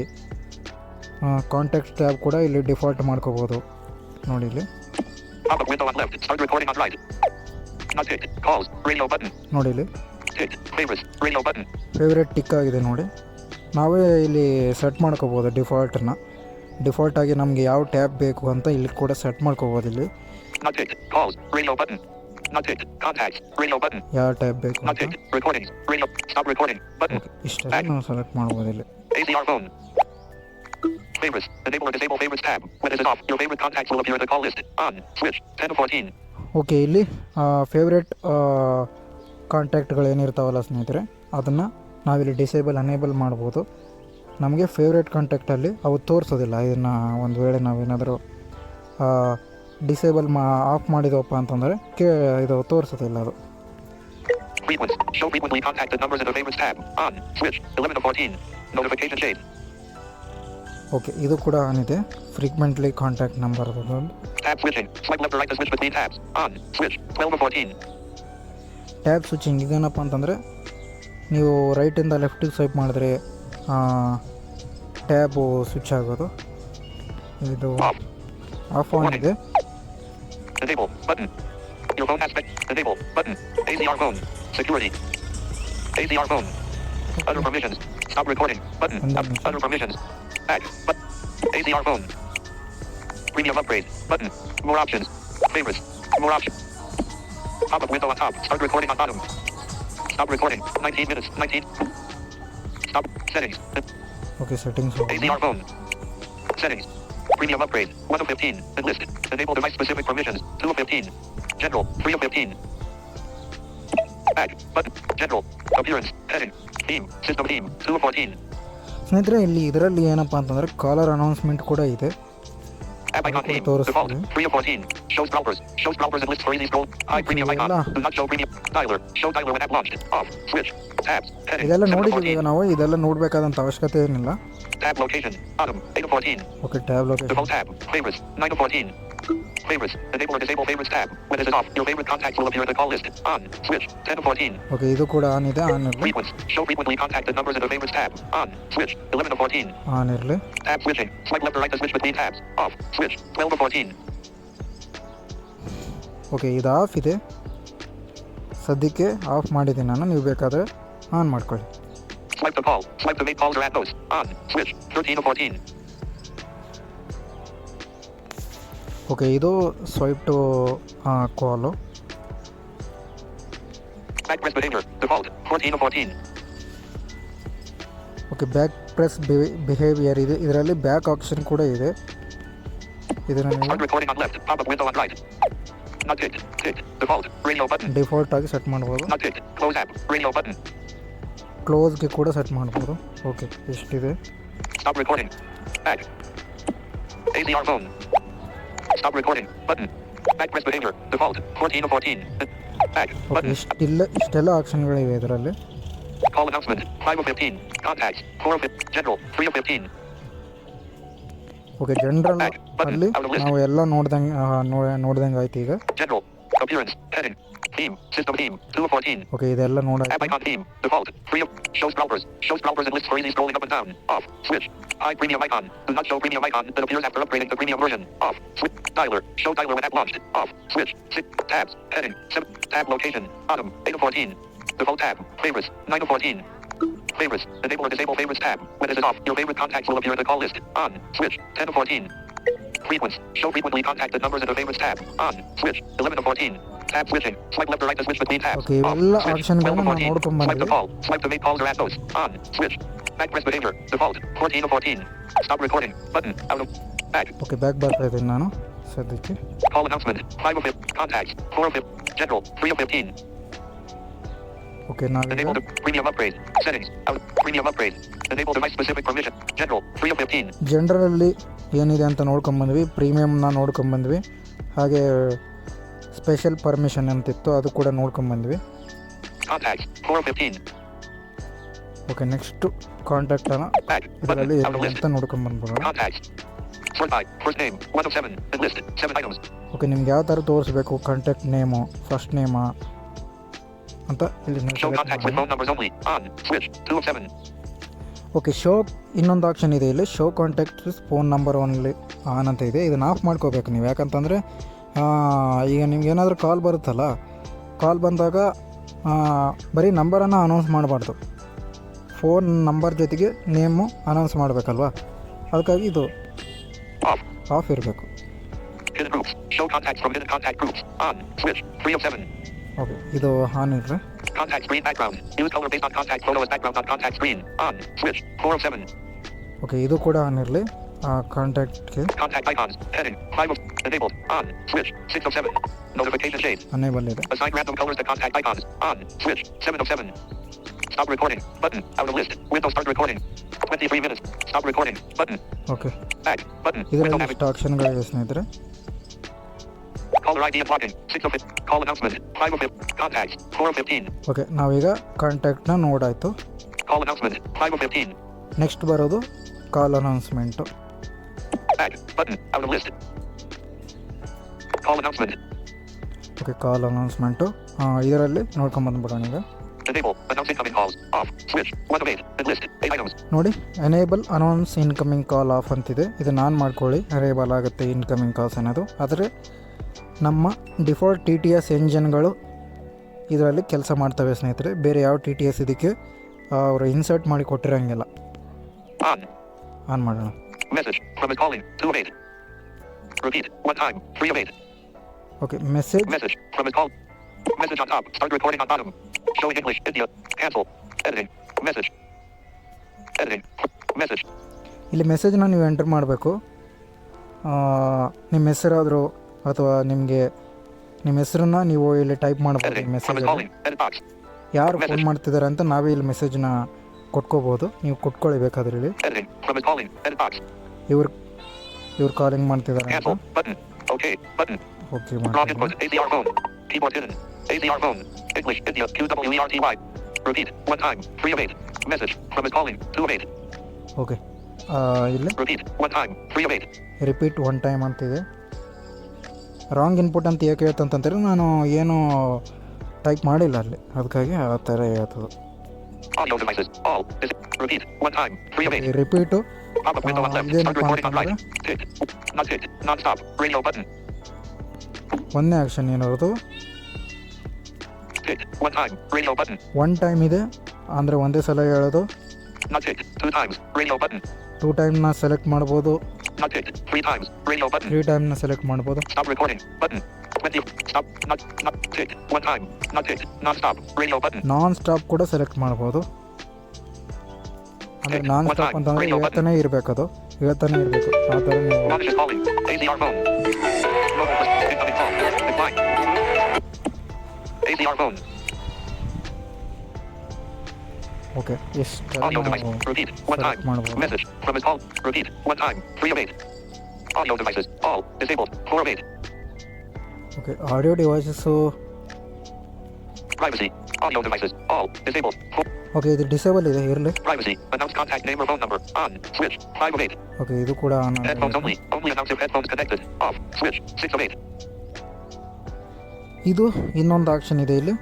ಕಾಂಟ್ಯಾಕ್ಟ್ಸ್ ಟ್ಯಾಬ್ ಕೂಡ ಇಲ್ಲಿ ಡಿಫಾಲ್ಟ್ ಮಾಡ್ಕೋಬೋದು ನೋಡಿ. ಇಲ್ಲಿ
Pop-up window on left. Start recording on right. Not ticked. Calls. Radio button.
ನೋಡಿ, ಇಲ್ಲಿ
Ticked. Favorites. Radio button.
Favourite tick ಆಗಿದೆ ನೋಡಿ. ನಾವೇ ಇಲ್ಲಿ ಸೆಟ್ ಮಾಡ್ಕೋಬೋದು ಡಿಫಾಲ್ಟನ್ನ. ಡಿಫಾಲ್ಟಾಗಿ ನಮಗೆ ಯಾವ ಟ್ಯಾಬ್ ಬೇಕು ಅಂತ ಇಲ್ಲಿ ಕೂಡ ಸೆಟ್ ಮಾಡ್ಕೋಬೋದು. ಇಲ್ಲಿ
Not ticked. Calls. Radio button. Not ticked. Contacts. Radio button.
ಯಾವ ಟ್ಯಾಬ್ ಬೇಕು
Not
ಅಂತ.
ticked. Recordings. Radio. Stop recording. Button.
Okay, ಇಷ್ಟೆಲ್ಲ ನಾವು ಸೆಲೆಕ್ಟ್ ಮಾಡ್ಬೋದು ಇಲ್ಲಿ.
ACR phone. Favorites. Enable or disable favorites tab. When this is off, your favorite contacts will appear in the call list. On. Switch. 10 of 14.
Okay, ಇಲ್ಲಿ favourite ಕಾಂಟ್ಯಾಕ್ಟ್ಗಳು ಏನಿರ್ತಾವಲ್ಲ ಸ್ನೇಹಿತರೆ, ಅದನ್ನು ನಾವಿಲ್ಲಿ disable unable ಮಾಡ್ಬೋದು. ನಮಗೆ ಫೇವ್ರೇಟ್ ಕಾಂಟ್ಯಾಕ್ಟಲ್ಲಿ ಅವು ತೋರಿಸೋದಿಲ್ಲ. ಇದನ್ನು ಒಂದು ವೇಳೆ ನಾವೇನಾದರೂ ಡಿಸೇಬಲ್ ಆಫ್ ಮಾಡಿದವಪ್ಪ ಅಂತಂದರೆ ಇದು ತೋರಿಸೋದಿಲ್ಲ ಅದು.
Frequent. Show frequently contacted numbers in the favorites tab. On. Switch. 11 of 14. Notification shade.
Okay, ಇದು ಕೂಡ ಆನ್ ಇದೆ. ಫ್ರೀಕ್ವೆಂಟ್ಲಿ ಕಾಂಟ್ಯಾಕ್ಟ್ ನಂಬರ್ ಅದು.
Tab switching. Swipe left or right to switch between tabs. On. Switch. 12 of 14.
Tab switching ಇದೇನಪ್ಪ ಅಂತಂದರೆ, ನೀವು ರೈಟಿಂದ ಲೆಫ್ಟಿಗೆ swipe ಮಾಡಿದ್ರೆ tab switch ಆಗೋದು. ಇದು
Off.
ಆಫ್ ಆನ್ ಇದೆ.
Enable. Button. Your phone has been. Enable. Button. ACR phone. Security. ACR phone. Other permissions. Stop recording. Button. Other permissions. Back. Button. ACR phone. Premium upgrade. Button. More options. Favorites. More options. Pop-up window on top. Start recording on bottom. Stop recording. 19 minutes. 19. Stop. Settings.
Okay, settings
ACR phone. Settings. Premium upgrade. 1 of 15. Enlist. Enable device specific permissions. 2 of 15. General. 3 of 15. Back. Button. General. Appearance. Heading. Theme. System theme. 2 of 14.
ಸ್ನೇಹಿತರೆ, ಇಲ್ಲಿ ಇದರಲ್ಲಿ ಏನಪ್ಪ ಅಂತಂದರೆ collar announcement ಕೂಡ ಇದೆ.
App icon theme. Default. 3 of 14. Show scrollers. Show scrollers and list for easy scroll. Hide premium icon. Do not show premium. Dialer. Show dialer when app launched. Off. Switch. Tabs. Heading.
ಇದೆಲ್ಲ
7 of
ನೋಡಿದ್ದೀವಿ
14.
ನಾವು. ಇದೆಲ್ಲ ನೋಡಬೇಕಾದಂಥ ಅವಶ್ಯಕತೆ ಏನಿಲ್ಲ.
Tab location. Bottom. 8 of 14.
Okay, tab location.
Default tab. Favorites. 9 of 14. Favorites. Enable or disable favorites tab. When this is off, your favorite contacts will appear in the call list. On. Switch. 10 of 14.
Okay ಇದು ಕೂಡ on ಇದೆ, on ಇರಲಿ.
Frequency. Show frequently contacted numbers in the favorites tab. On. Switch. 11 of 14.
On ಇರಲಿ.
Tab switching. Swipe left or right to switch between tabs. Off. Switch. 12 of 14.
Okay ಇದು off ಇದೆ, ಸದ್ಯಕ್ಕೆ of ಮಾಡಿದ್ದೀನಿ ನಾನು, ನೀವು ಬೇಕಾದರೆ ಆನ್ ಮಾಡ್ಕೊಳ್ಳಿ.
Swipe to call. Swipe to make calls or add notes. On. Switch. 13 of 14.
Okay ಇದು swipe to call.
Back press behavior. Default. 14 of 14.
Okay back press behaviour ಇದೆ, ಇದರಲ್ಲಿ ಬ್ಯಾಕ್ ಆಪ್ಷನ್ ಕೂಡ ಇದೆ. ಇದನ್ನು
Start
ನೀವು
recording on left. Pop-up window on right. Not ticked. Ticked. Default. Radio button.
Default ಆಗಿ set ಮಾಡ್ಬೋದು.
Not ticked. Close app. Radio button.
ಕ್ಲೋಸ್ಗೆ ಕೂಡ set ಮಾಡ್ಬೋದು. ಓಕೆ ಎಷ್ಟಿದೆ.
Stop recording. Back. ACR phone. Stop recording. Button. Back press behavior. Default. 14 of 14. Back.
Okay
Button.
ಇಷ್ಟೆಲ್ಲ ಆಪ್ಷನ್ಗಳಿವೆ ಇದರಲ್ಲಿ.
Call announcement. 5 of 15. Contacts. 4 of 15. General. 3 of 15.
Okay general ಅಲ್ಲಿ ನಾವು ಎಲ್ಲ ನೋಡ್ದಂಗೆ ಆಯ್ತು ಈಗ.
General. Appearance. Heading. Theme. System theme. 2 of 14.
Okay ಇದೆಲ್ಲ
App
ನೋಡಾಯ್ತು.
icon theme. Default. 3 of. Shows browsers. Shows browsers and lists for easy scrolling up and down. Off. Switch. Hide premium icon. Do not show premium icon that appears after upgrading to premium version. Off. Switch. Dialer. Show dialer when app launched. Off. Switch. 6. Tabs. Heading. 7. Tab location. Autumn. 8 of 14. Default tab. Favorites. 9 of 14. Favorites. Enable or disable favorites tab. When this is off, your favorite contacts will appear in the call list. On. Switch. 10 of 14. Frequency. Show frequently contacted numbers in the favorites tab. On. Switch. 11 of 14. Tab switching. Swipe left or right to switch between tabs.
Okay,
Off.
ಇವೆಲ್ಲ
Switch.
ಆಪ್ಷನ್ಗಳನ್ನ
12 of
ನಾವು
14.
ನೋಡ್ಕೊಂಡ್
Swipe to
ಬಂದ್ವಿ.
call. Swipe to make calls or add notes. On. Switch. Back press behavior. Default. 14 of 14. Stop recording. Button. Out of. Back.
Okay back ಬರ್ತಾ ಇದ್ದೀನಿ ನಾನು ಸದ್ಯಕ್ಕೆ.
Call announcement. 5 of 15. Contacts. 4 of 15. General. 3 of 15.
Okay ನಾವೀಗ
Enable the premium upgrade. Settings. Out. Premium upgrade. Enable device specific permission. General. 3 of 15.
ಜನರಲ್ಲಿ ಏನಿದೆ ಅಂತ ನೋಡ್ಕೊಂಬಂದ್ವಿ, ಪ್ರೀಮಿಯಮ್ನ ನೋಡ್ಕೊಂಬಂದ್ವಿ, ಹಾಗೆ special permission ಅಂತಿತ್ತು ಅದು ಕೂಡ ನೋಡ್ಕೊಂಬಂದ್ವಿ.
Contacts. 4 of 15.
ಓಕೆ ನೆಕ್ಸ್ಟು ಕಾಂಟ್ಯಾಕ್ಟನ್ನು
Back.
ಇದರಲ್ಲಿ
Button. Out of
ಏನಿದೆ
list.
ಅಂತ ನೋಡ್ಕೊಂಬಂದ್ಬಿಡೋಣ.
Contacts. Sort by. First name. 1 of 7. And list. 7 items.
Okay ನಿಮ್ಗೆ ಯಾವ ಥರ ತೋರಿಸ್ಬೇಕು, ಕಾಂಟ್ಯಾಕ್ಟ್ ನೇಮು, ಫಸ್ಟ್ ನೇಮಾ ಅಂತ ಇಲ್ಲಿ ನೀವು
Show
select
contacts with
ಮಾಡಿ.
phone numbers only. On. Switch. 2 of 7.
Okay show ಇನ್ನೊಂದು ಆಪ್ಷನ್ ಇದೆ ಇಲ್ಲಿ, show contact phone number only on ಅಂತ ಇದೆ. ಇದನ್ನು ಆಫ್ ಮಾಡ್ಕೋಬೇಕು ನೀವು, ಯಾಕಂತಂದರೆ ಈಗ ನಿಮ್ಗೆ ಏನಾದರೂ ಕಾಲ್ ಬರುತ್ತಲ್ಲ, ಕಾಲ್ ಬಂದಾಗ ಬರೀ ನಂಬರನ್ನು ಅನೌನ್ಸ್ ಮಾಡಬಾರ್ದು, ಫೋನ್ ನಂಬರ್ ಜೊತೆಗೆ ನೇಮು ಅನೌನ್ಸ್ ಮಾಡಬೇಕಲ್ವಾ, ಅದಕ್ಕಾಗಿ ಇದು
Off.
ಆಫ್ ಇರಬೇಕು.
Hidden groups. Show contacts from hidden contact groups. On. Switch. 3 of 7.
Okay ಇದು ಆನ್ ಇರ್ರಿ.
Contact screen background. Use color based on contact photo as background on contact screen. On. Switch. 4 of 7.
Okay ಇದು ಕೂಡ on ಇರಲಿ. ಕಾಂಟ್ಯಾಕ್ಟ್ಗೆ
Contact icons. Heading. 5 of. Enabled. On. Switch. 6 of 7. Notification shade.
Unable ಇದೆ.
Assign random colors to contact icons. On. Switch. 7 of 7. Stop recording. Button. Out of list. Windows start recording. 23 minutes. Stop recording. Button.
Okay
Back. Button. Window
ಇದರಲ್ಲಿ
navigate.
ಇಷ್ಟು ಆಪ್ಷನ್ಗಳಿವೆ ಸ್ನೇಹಿತರೆ.
Caller ID and login. 6 of 15. Call announcement. 5 of 15. Contacts. 4 of 15.
Okay ನಾವೀಗ ಕಾಂಟ್ಯಾಕ್ಟ್ನ ನೋಡಾಯಿತು.
Call announcement. 5 of 15.
Next ಬರೋದು call announcement.
Back. Button. Out of list. Call announcement.
Okay call announcement ಇದರಲ್ಲಿ ನೋಡ್ಕೊಂಬಂದ್ಬಿಡೋಣ ಈಗ.
Enable. Announce incoming calls. Off. Switch. 1 of 8. And list. 8 items.
ನೋಡಿ enable announce incoming Call of ಅಂತಿದೆ, ಇದನ್ನು on ಮಾಡ್ಕೊಳ್ಳಿ, enable ಆಗುತ್ತೆ incoming calls ಅನ್ನೋದು. ಆದರೆ ನಮ್ಮ ಡಿಫಾಲ್ಟ್ ಟಿ ಟಿ ಎಸ್ ಎಂಜಿನ್ಗಳು ಇದರಲ್ಲಿ ಕೆಲಸ ಮಾಡ್ತವೆ ಸ್ನೇಹಿತರೆ, ಬೇರೆ ಯಾವ ಟಿ ಟಿ ಎಸ್ ಇದಕ್ಕೆ ಅವರು ಇನ್ಸರ್ಟ್ ಮಾಡಿ ಕೊಟ್ಟಿರೋಂಗಿಲ್ಲ.
On.
ಆನ್ ಮಾಡೋಣ.
Message. From is calling. 2 of 8. Repeat. 1 time. 3 of 8.
Okay message.
Message. From is call. Message on top. Start recording on bottom. Showing English. India. Cancel. Editing. Message. Editing. Message.
ಇಲ್ಲಿ ಮೆಸೇಜ್ನ ನೀವು enter ಮಾಡಬೇಕು. ನಿಮ್ಮ ಹೆಸರಾದರೂ ಅಥವಾ ನಿಮಗೆ ನಿಮ್ಮ ಹೆಸರನ್ನ ನೀವು ಇಲ್ಲಿ ಟೈಪ್ ಮಾಡ್ಬೋದು.
Editing. From is
message
calling. Edit box.
ಯಾರು ಫೋನ್ ಮಾಡ್ತಿದ್ದಾರೆ ಅಂತ ನಾವೇ ಇಲ್ಲಿ ಮೆಸೇಜ್ನ ಕೊಟ್ಕೋಬೋದು, ನೀವು ಕೊಟ್ಕೊಳ್ಬೇಕಾದ್ರೆ ಇಲ್ಲಿ
Editing. From is calling. Edit box.
ಇವ್ರು ಕಾಲಿಂಗ್ ಮಾಡ್ತಿದ್ದಾರೆ ಅಂತ.
Cancel. Button. Okay. Button.
Okay
Wrong
ಮಾಡಿ.
input. ACR phone. Keyboard hidden. ACR phone. English. India. QWERTY. Repeat. 1 time. 3 of 8. Message. From is calling. 2 of 8.
Okay ಇಲ್ಲಿ
Repeat. 1 time. 3 of 8.
Repeat 1 time ಅಂತಿದೆ. Wrong input ಅಂತ ಏಕೆ ಹೇಳ್ತಂತಂದರೆ ನಾನು ಏನು type ಮಾಡಿಲ್ಲ ಅಲ್ಲಿ, ಅದಕ್ಕಾಗಿ ಆ ಥರ ಹೇಳ್ತದೆ.
Audio devices. All. Repeat. One time. 3 of 8.
Repeat
Pop-up window on left.
ಇದೇನಪ್ಪ
Start recording on
ಅಂತಂದರೆ
right. Tick. Not tick. Non-stop. Radio button.
ಒಂದೇ ಆ್ಯಕ್ಷನ್ ಏನಿರೋದು
Tick. One time. Radio button.
One time ಇದೆ, ಅಂದರೆ ಒಂದೇ ಸಲ ಹೇಳೋದು.
Not tick. 2 times. Radio button.
2 ಟೈಮ್ನ ಸೆಲೆಕ್ಟ್ ಮಾಡ್ಬೋದು,
Not tick. 3 times. Radio button.
3 ಟೈಮ್ನ ಸೆಲೆಕ್ಟ್ ಮಾಡ್ಬೋದು.
Stop recording. Button. 20. Stop. Not tick. One time. Not tick. Non-stop. Radio button.
Non stop ಕೂಡ ಸೆಲೆಕ್ಟ್ ಮಾಡ್ಬೋದು. ಅಂದರೆ ನಾನ್ ಸ್ಟಾಪ್ ಅಂತಂದರೆ ಹೇಳ್ತಾನೆ ಇರಬೇಕು, ಅದು ಹೇಳ್ತಾನೆ ಇರಬೇಕು. ಆ ಥರ ನೀವು
Monitor calling. ACR phone. Mobile list. Incoming call. Decline. ACR phone.
Okay ಎಷ್ಟು
Audio device. Repeat. One time.
Select ಮಾಡ್ಬೋದು.
Message from his call. Repeat. One time. 3 of 8. Audio devices. All. Disabled. 4 of 8.
Okay audio devices
Privacy. Audio devices. All. Disabled. 4.
Okay ಇದು disable ಇದೆ, ಇರಲಿ.
Privacy. Announce contact name or phone number. On. Switch. 5 of 8.
Okay ಇದು ಕೂಡ
Headphones only. Only announce if headphones connected. Off. Switch. 6 of 8.
ಇದು ಇನ್ನೊಂದು option ಇದೆ ಇಲ್ಲಿ.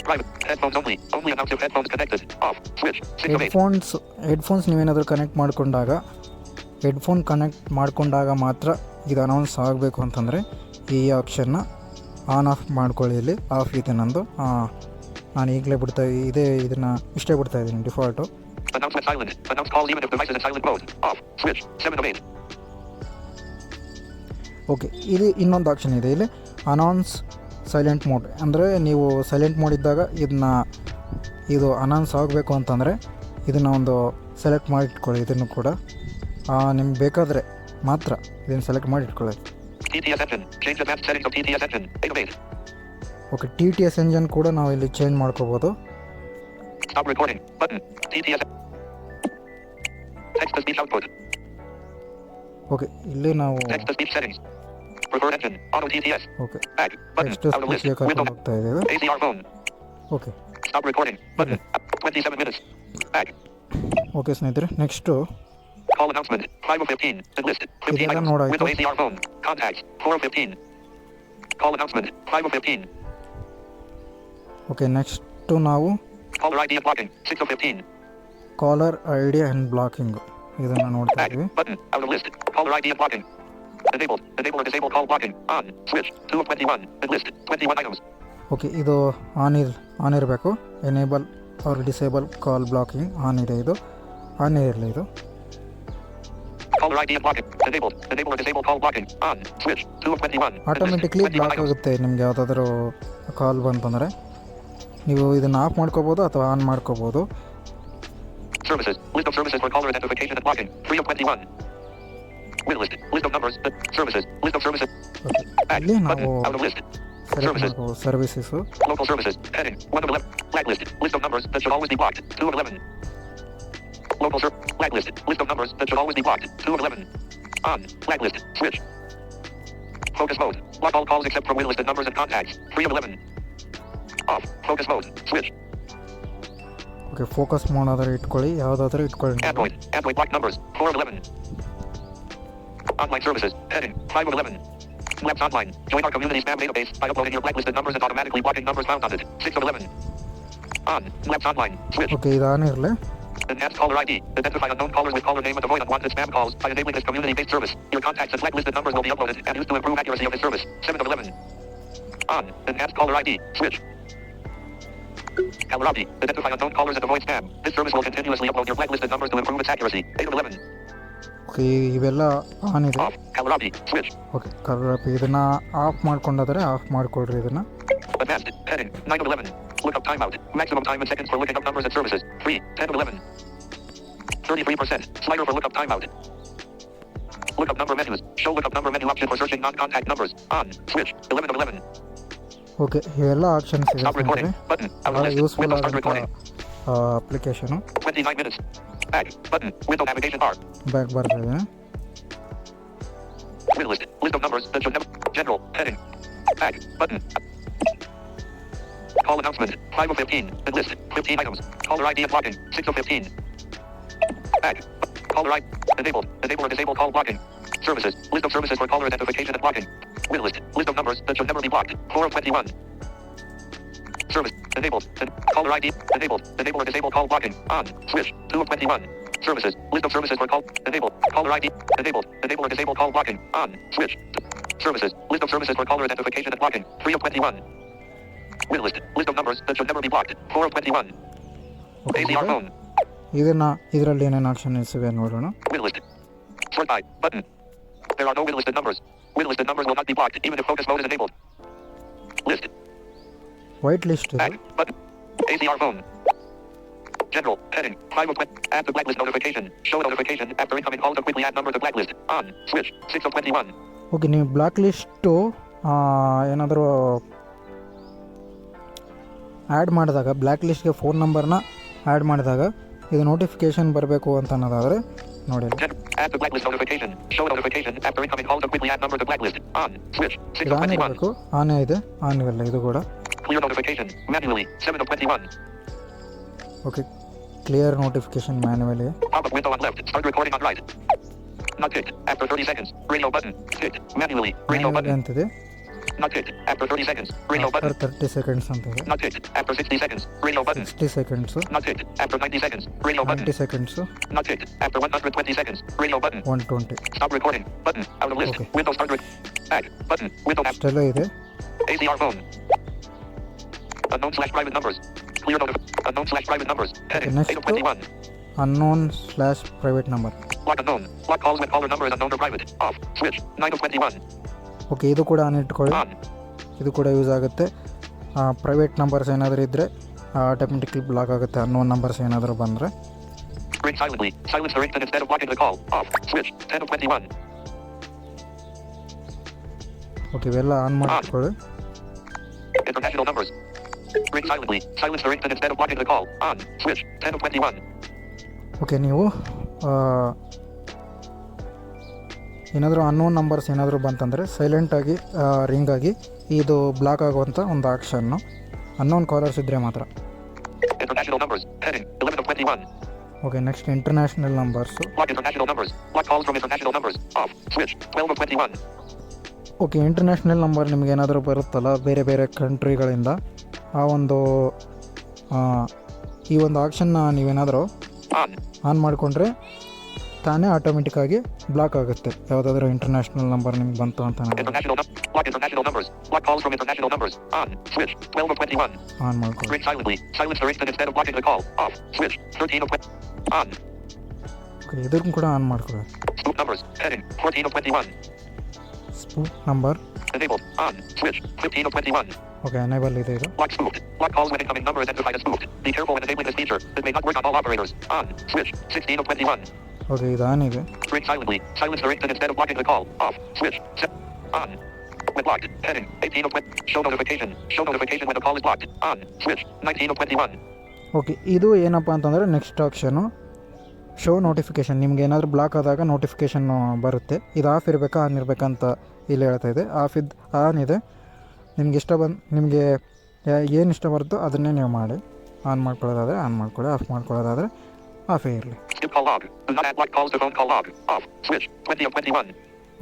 Private. Headphones only. Only announce if headphones connected. Off. Switch. 6 of 8.
Headphones ನೀವೇನಾದರೂ connect ಮಾಡ್ಕೊಂಡಾಗ ಮಾತ್ರ ಇದು ಅನೌನ್ಸ್ ಆಗಬೇಕು ಅಂತಂದರೆ ಈ ಆಪ್ಷನ್ನ ಆನ್ ಆಫ್ ಮಾಡ್ಕೊಳ್ಳಿ. ಇಲ್ಲಿ ಆಫ್ ಇದೆ ನಂದು. ನಾನು ಈಗಲೇ ಇದನ್ನು ಇಷ್ಟೇ ಬಿಡ್ತಾ ಇದ್ದೀನಿ default.
Announcement silent. Announce calls even if device is in silent mode. Off. Switch. 7 of 8.
Okay ಇದು ಇನ್ನೊಂದು ಆಪ್ಷನ್ ಇದೆ ಇಲ್ಲಿ, ಅನೌನ್ಸ್ ಸೈಲೆಂಟ್ ಮೋಡ್. ಅಂದರೆ ನೀವು ಸೈಲೆಂಟ್ ಮೋಡ್ ಇದ್ದಾಗ ಇದು ಅನೌನ್ಸ್ ಆಗಬೇಕು ಅಂತಂದರೆ ಇದನ್ನು ಒಂದು ಸೆಲೆಕ್ಟ್ ಮಾಡಿಟ್ಕೊಳ್ಳಿ. ಇದನ್ನು ಕೂಡ ನಿಮ್ಗೆ ಬೇಕಾದರೆ ಮಾತ್ರ ಇದನ್ನು select ಮಾಡಿಟ್ಕೊಳ್ಳಿ.
TTS engine. Change advanced settings of TTS engine. 8 of 8.
Okay TTS engine ಕೂಡ ನಾವು ಇಲ್ಲಿ ಚೇಂಜ್ ಮಾಡ್ಕೋಬೋದು.
Stop recording. Button. TTS. Text to speech output.
Okay ಇಲ್ಲಿ ನಾವು
Text to speech settings. Preferred engine. Auto TTS.
Okay
Back. Button.
Text
Out of list.
ಸ್ಪೀಚ್ಗೆ ಕರ್ಕೊಂಡು
Window.
ಹೋಗ್ತಾ ಇದ್ದೇವೆ.
ACR phone.
Okay
Stop recording. Button. 27 minutes. Back.
Okay ಸ್ನೇಹಿತರೆ, next
Call announcement. 5 of 15. Enlist. 15
ಇದೆಲ್ಲ
items.
ನೋಡಾಯ್ತು.
Window ACR phone. Contacts. 4 of 15. Call announcement. 5 of 15.
Okay next ನಾವು
Caller ID and blocking. 6 of 15.
Caller I D and blocking ಇದನ್ನು ನೋಡ್ತಾ
Back.
ಇದ್ವಿ.
Button. Out of list. Caller ID and blocking. Enabled. Enable or disable call blocking. On. Switch. 2 of 21. Enlist. 21 items.
Okay ಇದು on ಇರಬೇಕು. Enable or disable call blocking on ಇದೆ, ಇದು on ಇರಲಿ. ಇದು
Caller ID and blocking. Enabled. Enable or disable call blocking. On. Switch. 2 of 21.
Automatically
21
block
items.
ಆಗುತ್ತೆ. ನಿಮ್ಗೆ ಯಾವುದಾದ್ರೂ ಕಾಲ್ ಬಂತಂದರೆ ನೀವು ಇದನ್ನು ಆಫ್ ಮಾಡ್ಕೋಬೋದು ಅಥವಾ ಆನ್ ಮಾಡ್ಕೋಬೋದು.
Services. List of services for caller identification and blocking. 3 of 21. Win list. List of numbers. Services. List of services.
Okay
Back.
ಇಲ್ಲಿ
Button.
ನಾವು
Out of list.
Select
Services.
ಮಾಡ್ಕೋಬೋದು services.
Local services. Heading. 1 of 11. Blacklist. List of numbers that should always be blocked. 2 of 11. Local blacklist. List of numbers that should always be blocked. 2 of 11. On. Blacklist. Switch. Focus mode. Block all calls except for win listed numbers and contacts. 3 of 11. Off. Focus mode. Switch.
Okay focus ಮಾಡೋದಾದ್ರೆ ಇಟ್ಕೊಳ್ಳಿ, ಯಾವುದಾದ್ರೂ ಇಟ್ಕೊಳ್ಳಿ.
Android. Android block numbers. 4 of 11. Online services. Heading. 5 of 11. Labs online. Join our community spam database by uploading your blacklisted numbers and automatically blocking numbers found on it. 6 of 11. On. Labs online. Switch.
Okay ಇದು on ಇರಲಿ.
Enhanced caller ID. Identify unknown callers with caller name and avoid unwanted spam calls by enabling this community-based service. Your contacts and blacklisted numbers will be uploaded and used to improve accuracy of this service. 7 of 11. On. Enhanced caller ID. Switch. Caller ID. Identify unknown callers and avoid spam. This service will continuously upload your blacklisted numbers to improve its accuracy. 8 of 11.
Okay ಇವೆಲ್ಲ on ಇದೆ.
Off. Caller ID. Switch.
Okay correct. ಇದನ್ನು of ಮಾಡ್ಕೊಂಡಾದರೆ of ಮಾಡ್ಕೊಳ್ರಿ ಇದನ್ನು.
Advanced. Heading. 9 of 11. Look up timeout. Maximum time in seconds for looking up numbers and services. 3. 10 of 11. 33%. Slider for lookup timeout. Lookup number menus. Show lookup number menu option for searching non-contact numbers. On. Switch. 11 of 11.
Okay ಇವೆಲ್ಲ options ಇದೆ
Stop recording.
ಸ್ನೇಹಿತರೆ.
Button. Out of
ಭಾಳ
list.
Useful
Window start
ಆದಂಥ
recording.
Application.
29 minutes. Back. Button. Window navigation bar.
Back ಬರ್ತಿದೆ.
Win list. List of numbers that should never. General. Heading. Back. Button. Call announcement. 5 of 15. Enlist. 15 items. Caller ID and blocking. 6 of 15. Back. Caller ID. Enable. Enable or disable call blocking. Services. List of services for caller identification and blocking. Win list. List of numbers that should never be blocked. 4 of 21. Service. Enabled. Caller ID. Enabled. Enable or disable call blocking. On. Switch. 2 of 21. Services. List of services for call. Enabled. Caller ID. Enabled. Enable or disable call blocking. On. Switch. Services. List of services for caller identification and blocking. 3 of 21. Win list. List of numbers that should never be blocked. 4 of 21. ACR phone.
ಇದರಲ್ಲಿ ಏನೇನು options ಇವೆ ನೋಡೋಣ.
Win list. Sort by. Button. There are no win listed numbers. Win listed numbers will not be blocked even if focus mode is enabled. List.
White list ಇದೆ.
Back. Button. ACR phone. General. Heading. 5 of 20. Add to blacklist notification. Show notification after incoming calls to quickly add number to blacklist. On. Switch. 6 of 21.
Okay, ನೀವು black list ಏನಾದರೂ add ಮಾಡಿದಾಗ, black ಲಿಸ್ಟ್ಗೆ phone ನಂಬರ್ನ add ಮಾಡಿದಾಗ ಇದು notification ಬರಬೇಕು ಅಂತ ಅನ್ನೋದಾದರೆ ನೋಡಿ.
Add to blacklist notification. Show notification after incoming calls to quickly add number to blacklist. On. Switch. 6
ಇದು
of
ಆನ್
21.
ಇರಬೇಕು. ಆನೇ ಇದೆ, ಆನ್ ಇರಲ್ಲ ಇದು ಕೂಡ.
Clear notification. Manually. 7 of 21.
Okay, clear notification manually.
Pop-up window on left. Start recording on right. Not ticked. After 30 seconds. Radio button. Ticked. Manually. Radio
manually
button.
ಅಂತಿದೆ.
Not ticked. After 30 seconds. Radio
after
button.
30 seconds ಅಂತಿದೆ.
Not ticked. After 60 seconds. Radio button.
60 seconds,
Not ticked. After 90 seconds. Radio button.
90 seconds,
Not ticked. After 120 seconds. Radio button.
120.
Stop recording. Button. Out of list.
Okay.
Window start. Back. Button. Window app.
ಇಷ್ಟೆಲ್ಲ ಇದೆ.
ACR phone. Unknown/private numbers. Clear unknown/private numbers. Heading.
next
8 of 21.
unknown/private number.
Block unknown. Block calls when caller number is unknown or private. Off. Switch. 9 of 21.
Okay, ಇದು ಕೂಡ on ಇಟ್ಕೊಳ್ಳಿ.
On.
ಇದು ಕೂಡ use ಆಗುತ್ತೆ. Private numbers ಏನಾದರೂ ಇದ್ದರೆ automatically block ಆಗುತ್ತೆ, unknown numbers ಏನಾದರೂ ಬಂದರೆ.
Ring silently. Silence the ringtone instead of blocking the call. Off. Switch. 10 of 21.
Okay, ಇವೆಲ್ಲ on ಮಾಡಿಟ್ಕೊಳ್ಳಿ.
International numbers. Ring silently. Silence the ringtone instead of blocking the call. On. Switch. 10 of 21.
Okay, ನೀವು ಏನಾದರೂ unknown numbers ಏನಾದರೂ ಬಂತಂದರೆ ಸೈಲೆಂಟಾಗಿ ring ಆಗಿ ಇದು block ಆಗುವಂಥ ಒಂದು ಆಕ್ಷನ್ನು ಅನ್ನೋನ್ ಕಾಲರ್ಸ್ ಇದ್ದರೆ ಮಾತ್ರ.
International numbers. Heading. 11 of 21.
Okay, next international numbers.
Block international numbers. Block calls from international numbers. Off. Switch. 12 of 21.
Okay, international number ನಿಮ್ಗೆ ಏನಾದರೂ ಬರುತ್ತಲ್ಲ ಬೇರೆ ಬೇರೆ ಕಂಟ್ರಿಗಳಿಂದ, ಆ ಒಂದು ಈ ಒಂದು ಆಕ್ಷನ್ನ ನೀವೇನಾದರೂ
On.
ಆನ್ ಮಾಡಿಕೊಂಡ್ರೆ ತಾನೇ ಆಟೋಮೆಟಿಕ್ಕಾಗಿ ಬ್ಲಾಕ್ ಆಗುತ್ತೆ ಯಾವುದಾದ್ರೂ ಇಂಟರ್ನ್ಯಾಷನಲ್ ನಂಬರ್ ನಿಮ್ಗೆ ಬಂತು ಅಂತ.
Block international numbers. Block calls from international numbers. On. Switch. 12 of 21.
On ಮಾಡ್ಕೊಳ್ಳಿ.
Ring silently. Silence the ringtone instead of blocking the call. Off. Switch. 13 of 20. On.
Okay, ಇದನ್ನು ಕೂಡ ಆನ್ ಮಾಡ್ಕೊಳ್ಳಿ.
Spook numbers. Heading. 14 of 21.
Spoof number.
Enabled. On. Switch. 15 of 21.
Okay, enable ಇದೆ ಇದು.
Block spoofed. Block calls when incoming number is identified as spoofed. Be careful when enabling this feature. It may not work on all operators. On. Switch. 16 of 21.
Okay, ಇದು on ಇದೆ.
Ring silently. Silence the ringtone instead of blocking the call. Off. Switch. Set. On. When blocked. Heading. 18 of 20. Show notification. Show notification when the call is blocked. On. Switch. 19 of 21.
Okay, ಇದು ಏನಪ್ಪ ಅಂತಂದರೆ next option show notification. ನಿಮ್ಗೆ ಏನಾದರೂ block ಆದಾಗ notification ಬರುತ್ತೆ. ಇದು of ಇರಬೇಕಾ on ಇರಬೇಕಂತ ಇಲ್ಲಿ ಹೇಳ್ತಾ ಇದೆ. ಆನ್ ಇದೆ. ನಿಮಗೆ ಏನು ಇಷ್ಟ ಬರುತ್ತೋ ಅದನ್ನೇ ನೀವು ಮಾಡಿ. ಆನ್ ಮಾಡ್ಕೊಳ್ಳೋದಾದರೆ ಆನ್ ಮಾಡ್ಕೊಳ್ಳಿ, ಆಫ್ ಮಾಡ್ಕೊಳ್ಳೋದಾದರೆ ಆಫೇ ಇರಲಿ.
Skip call log. Do not add block calls to phone call log. Off. Switch. 20 of 21.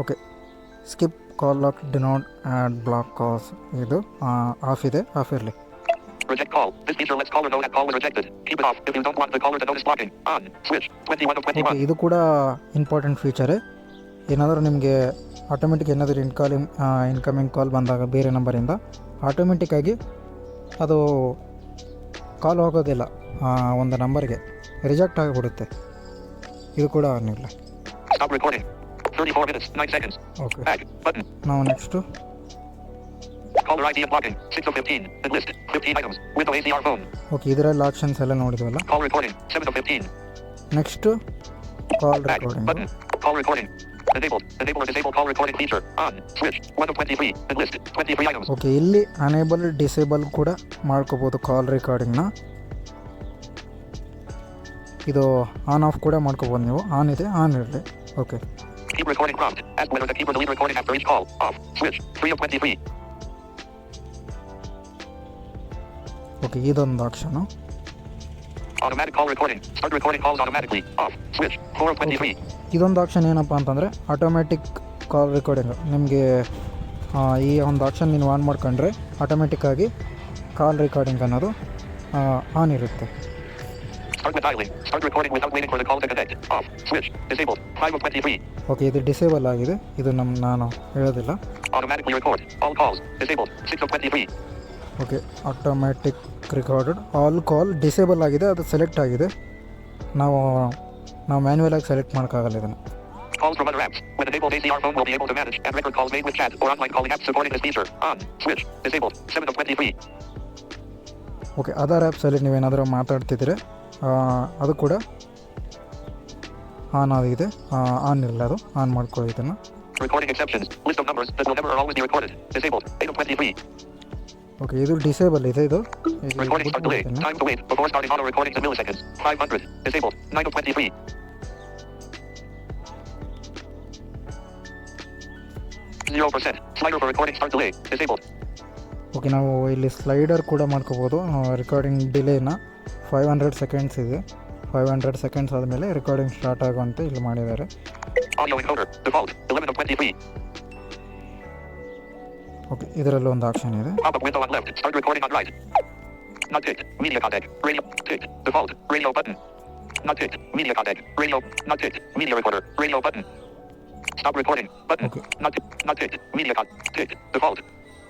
Okay, skip call lock, do not add block calls, ಇದು ಆಫ್ ಇದೆ, ಆಫ್ ಇರಲಿ.
Reject call. This feature lets caller know that call was rejected. Keep it off if you don't want the caller to notice blocking. On. Switch. 21 of 21.
Okay, ಇದು ಕೂಡ important ಫೀಚರೇ. ಏನಾದರೂ ನಿಮಗೆ automatic ಏನಾದರೂ incoming call ಬಂದಾಗ ಬೇರೆ ನಂಬರಿಂದ ಆಟೋಮೆಟಿಕ್ಕಾಗಿ ಅದು ಕಾಲ್ ಹೋಗೋದಿಲ್ಲ, ಒಂದು ನಂಬರ್ಗೆ ರಿಜೆಕ್ಟ್ ಆಗಿಬಿಡುತ್ತೆ. ಇದು ಕೂಡ ಆನ್ ಇಲ್ಲ.
Stop recording. 34 minutes, 9 seconds.
Okay,
Back. Button.
ನಾವು next
Caller ID and blocking. 6 of 15. And list. 15 items. Window ACR phone.
Okay, ಇದರಲ್ಲಿ ಆಪ್ಷನ್ಸ್ ಎಲ್ಲ ನೋಡಿದ್ವಲ್ಲ.
Call recording. 7 of 15.
Next call
Back.
Recording.
Button. Call recording. Enabled. Enable or disable call recording feature. On. Switch. 1 of 23. And list. 23 items.
Okay, ಇಲ್ಲಿ unable disable ಕೂಡ ಮಾಡ್ಕೋಬೋದು ಕಾಲ್ ರೆಕಾರ್ಡಿಂಗ್ನ. ಇದು on off ಕೂಡ ಮಾಡ್ಕೋಬೋದು ನೀವು. On ಇದೆ, ಆನ್ ಇರಲಿ. Okay,
Keep recording prompt. Ask whether to keep or delete recording after each call. Off. Switch. 3 of 23.
Okay, ಇದೊಂದು option.
Automatic call recording. Start recording calls automatically. Off. Switch. 4 of 23.
ಇದೊಂದು option ಏನಪ್ಪ ಅಂತಂದರೆ automatic ಕಾಲ್ recording. ನಿಮಗೆ ಈ ಒಂದು option ನೀವು on ಮಾಡ್ಕೊಂಡ್ರೆ ಆಟೋಮೆಟಿಕ್ಕಾಗಿ ಕಾಲ್ ರೆಕಾರ್ಡಿಂಗ್ ಅನ್ನೋದು ಆನ್ ಇರುತ್ತೆ.
Start with dialing. Start recording without waiting for the call to connect. Off. Switch. Disabled. 5 of 23.
Okay, ಇದು ಡಿಸೇಬಲ್ ಆಗಿದೆ, ಇದು ನಾನು ಹೇಳೋದಿಲ್ಲ.
Automatically record. All calls. Disabled. 6 of 23.
Okay, automatic recorded all call disable ಆಗಿದೆ, ಅದು select ಆಗಿದೆ. ನಾವು manual ಆಗಿ ಸೆಲೆಕ್ಟ್ ಮಾಡೋಕ್ಕಾಗಲ್ಲ ಇದನ್ನು.
Calls from other apps. When enabled, ACR phone will be able to manage and record calls made with chat or online calling apps supporting this feature. On. Switch. Disabled. 7 of 23.
Okay, other ಆ್ಯಪ್ಸಲ್ಲಿ ನೀವೇನಾದರೂ ಮಾತಾಡ್ತಿದ್ರೆ ಅದು ಕೂಡ on ಆಗಿದೆ, on ಇಲ್ಲ, ಅದು on ಮಾಡ್ಕೊಳ್ಳಿ ಇದನ್ನು.
Recording exceptions. List of numbers that will never or always be recorded. Disabled. 8 of 23.
Okay, ಇದು disable ಇದೆ. ಇದು
Recording start delay. Time to wait before starting auto recordings in milliseconds. 500. Disabled. 9 of 23. 0%. Slider for recording start delay. Disabled.
Okay, ನಾವು ಇಲ್ಲಿ slider ಕೂಡ ಮಾಡ್ಕೋಬೋದು. Recording ಡಿಲೇನ 500 seconds ಇದೆ. 500 seconds ಆದಮೇಲೆ recording start ಆಗುವಂತೆ ಇಲ್ಲಿ ಮಾಡಿದ್ದಾರೆ.
Audio encoder. Default. 11 of 23.
Okay, ಇದರಲ್ಲಿ ಒಂದು ಆಪ್ಷನ್ ಇದೆ.
Pop-up window on left. Start recording on right. Not ticked. Media contact. Radio. Ticked. Default. Radio button. Not ticked. Media contact. Radio. Not ticked. Media recorder. Radio button. Stop recording. Button.
Okay.
Not ticked. Media contact. Ticked. Default.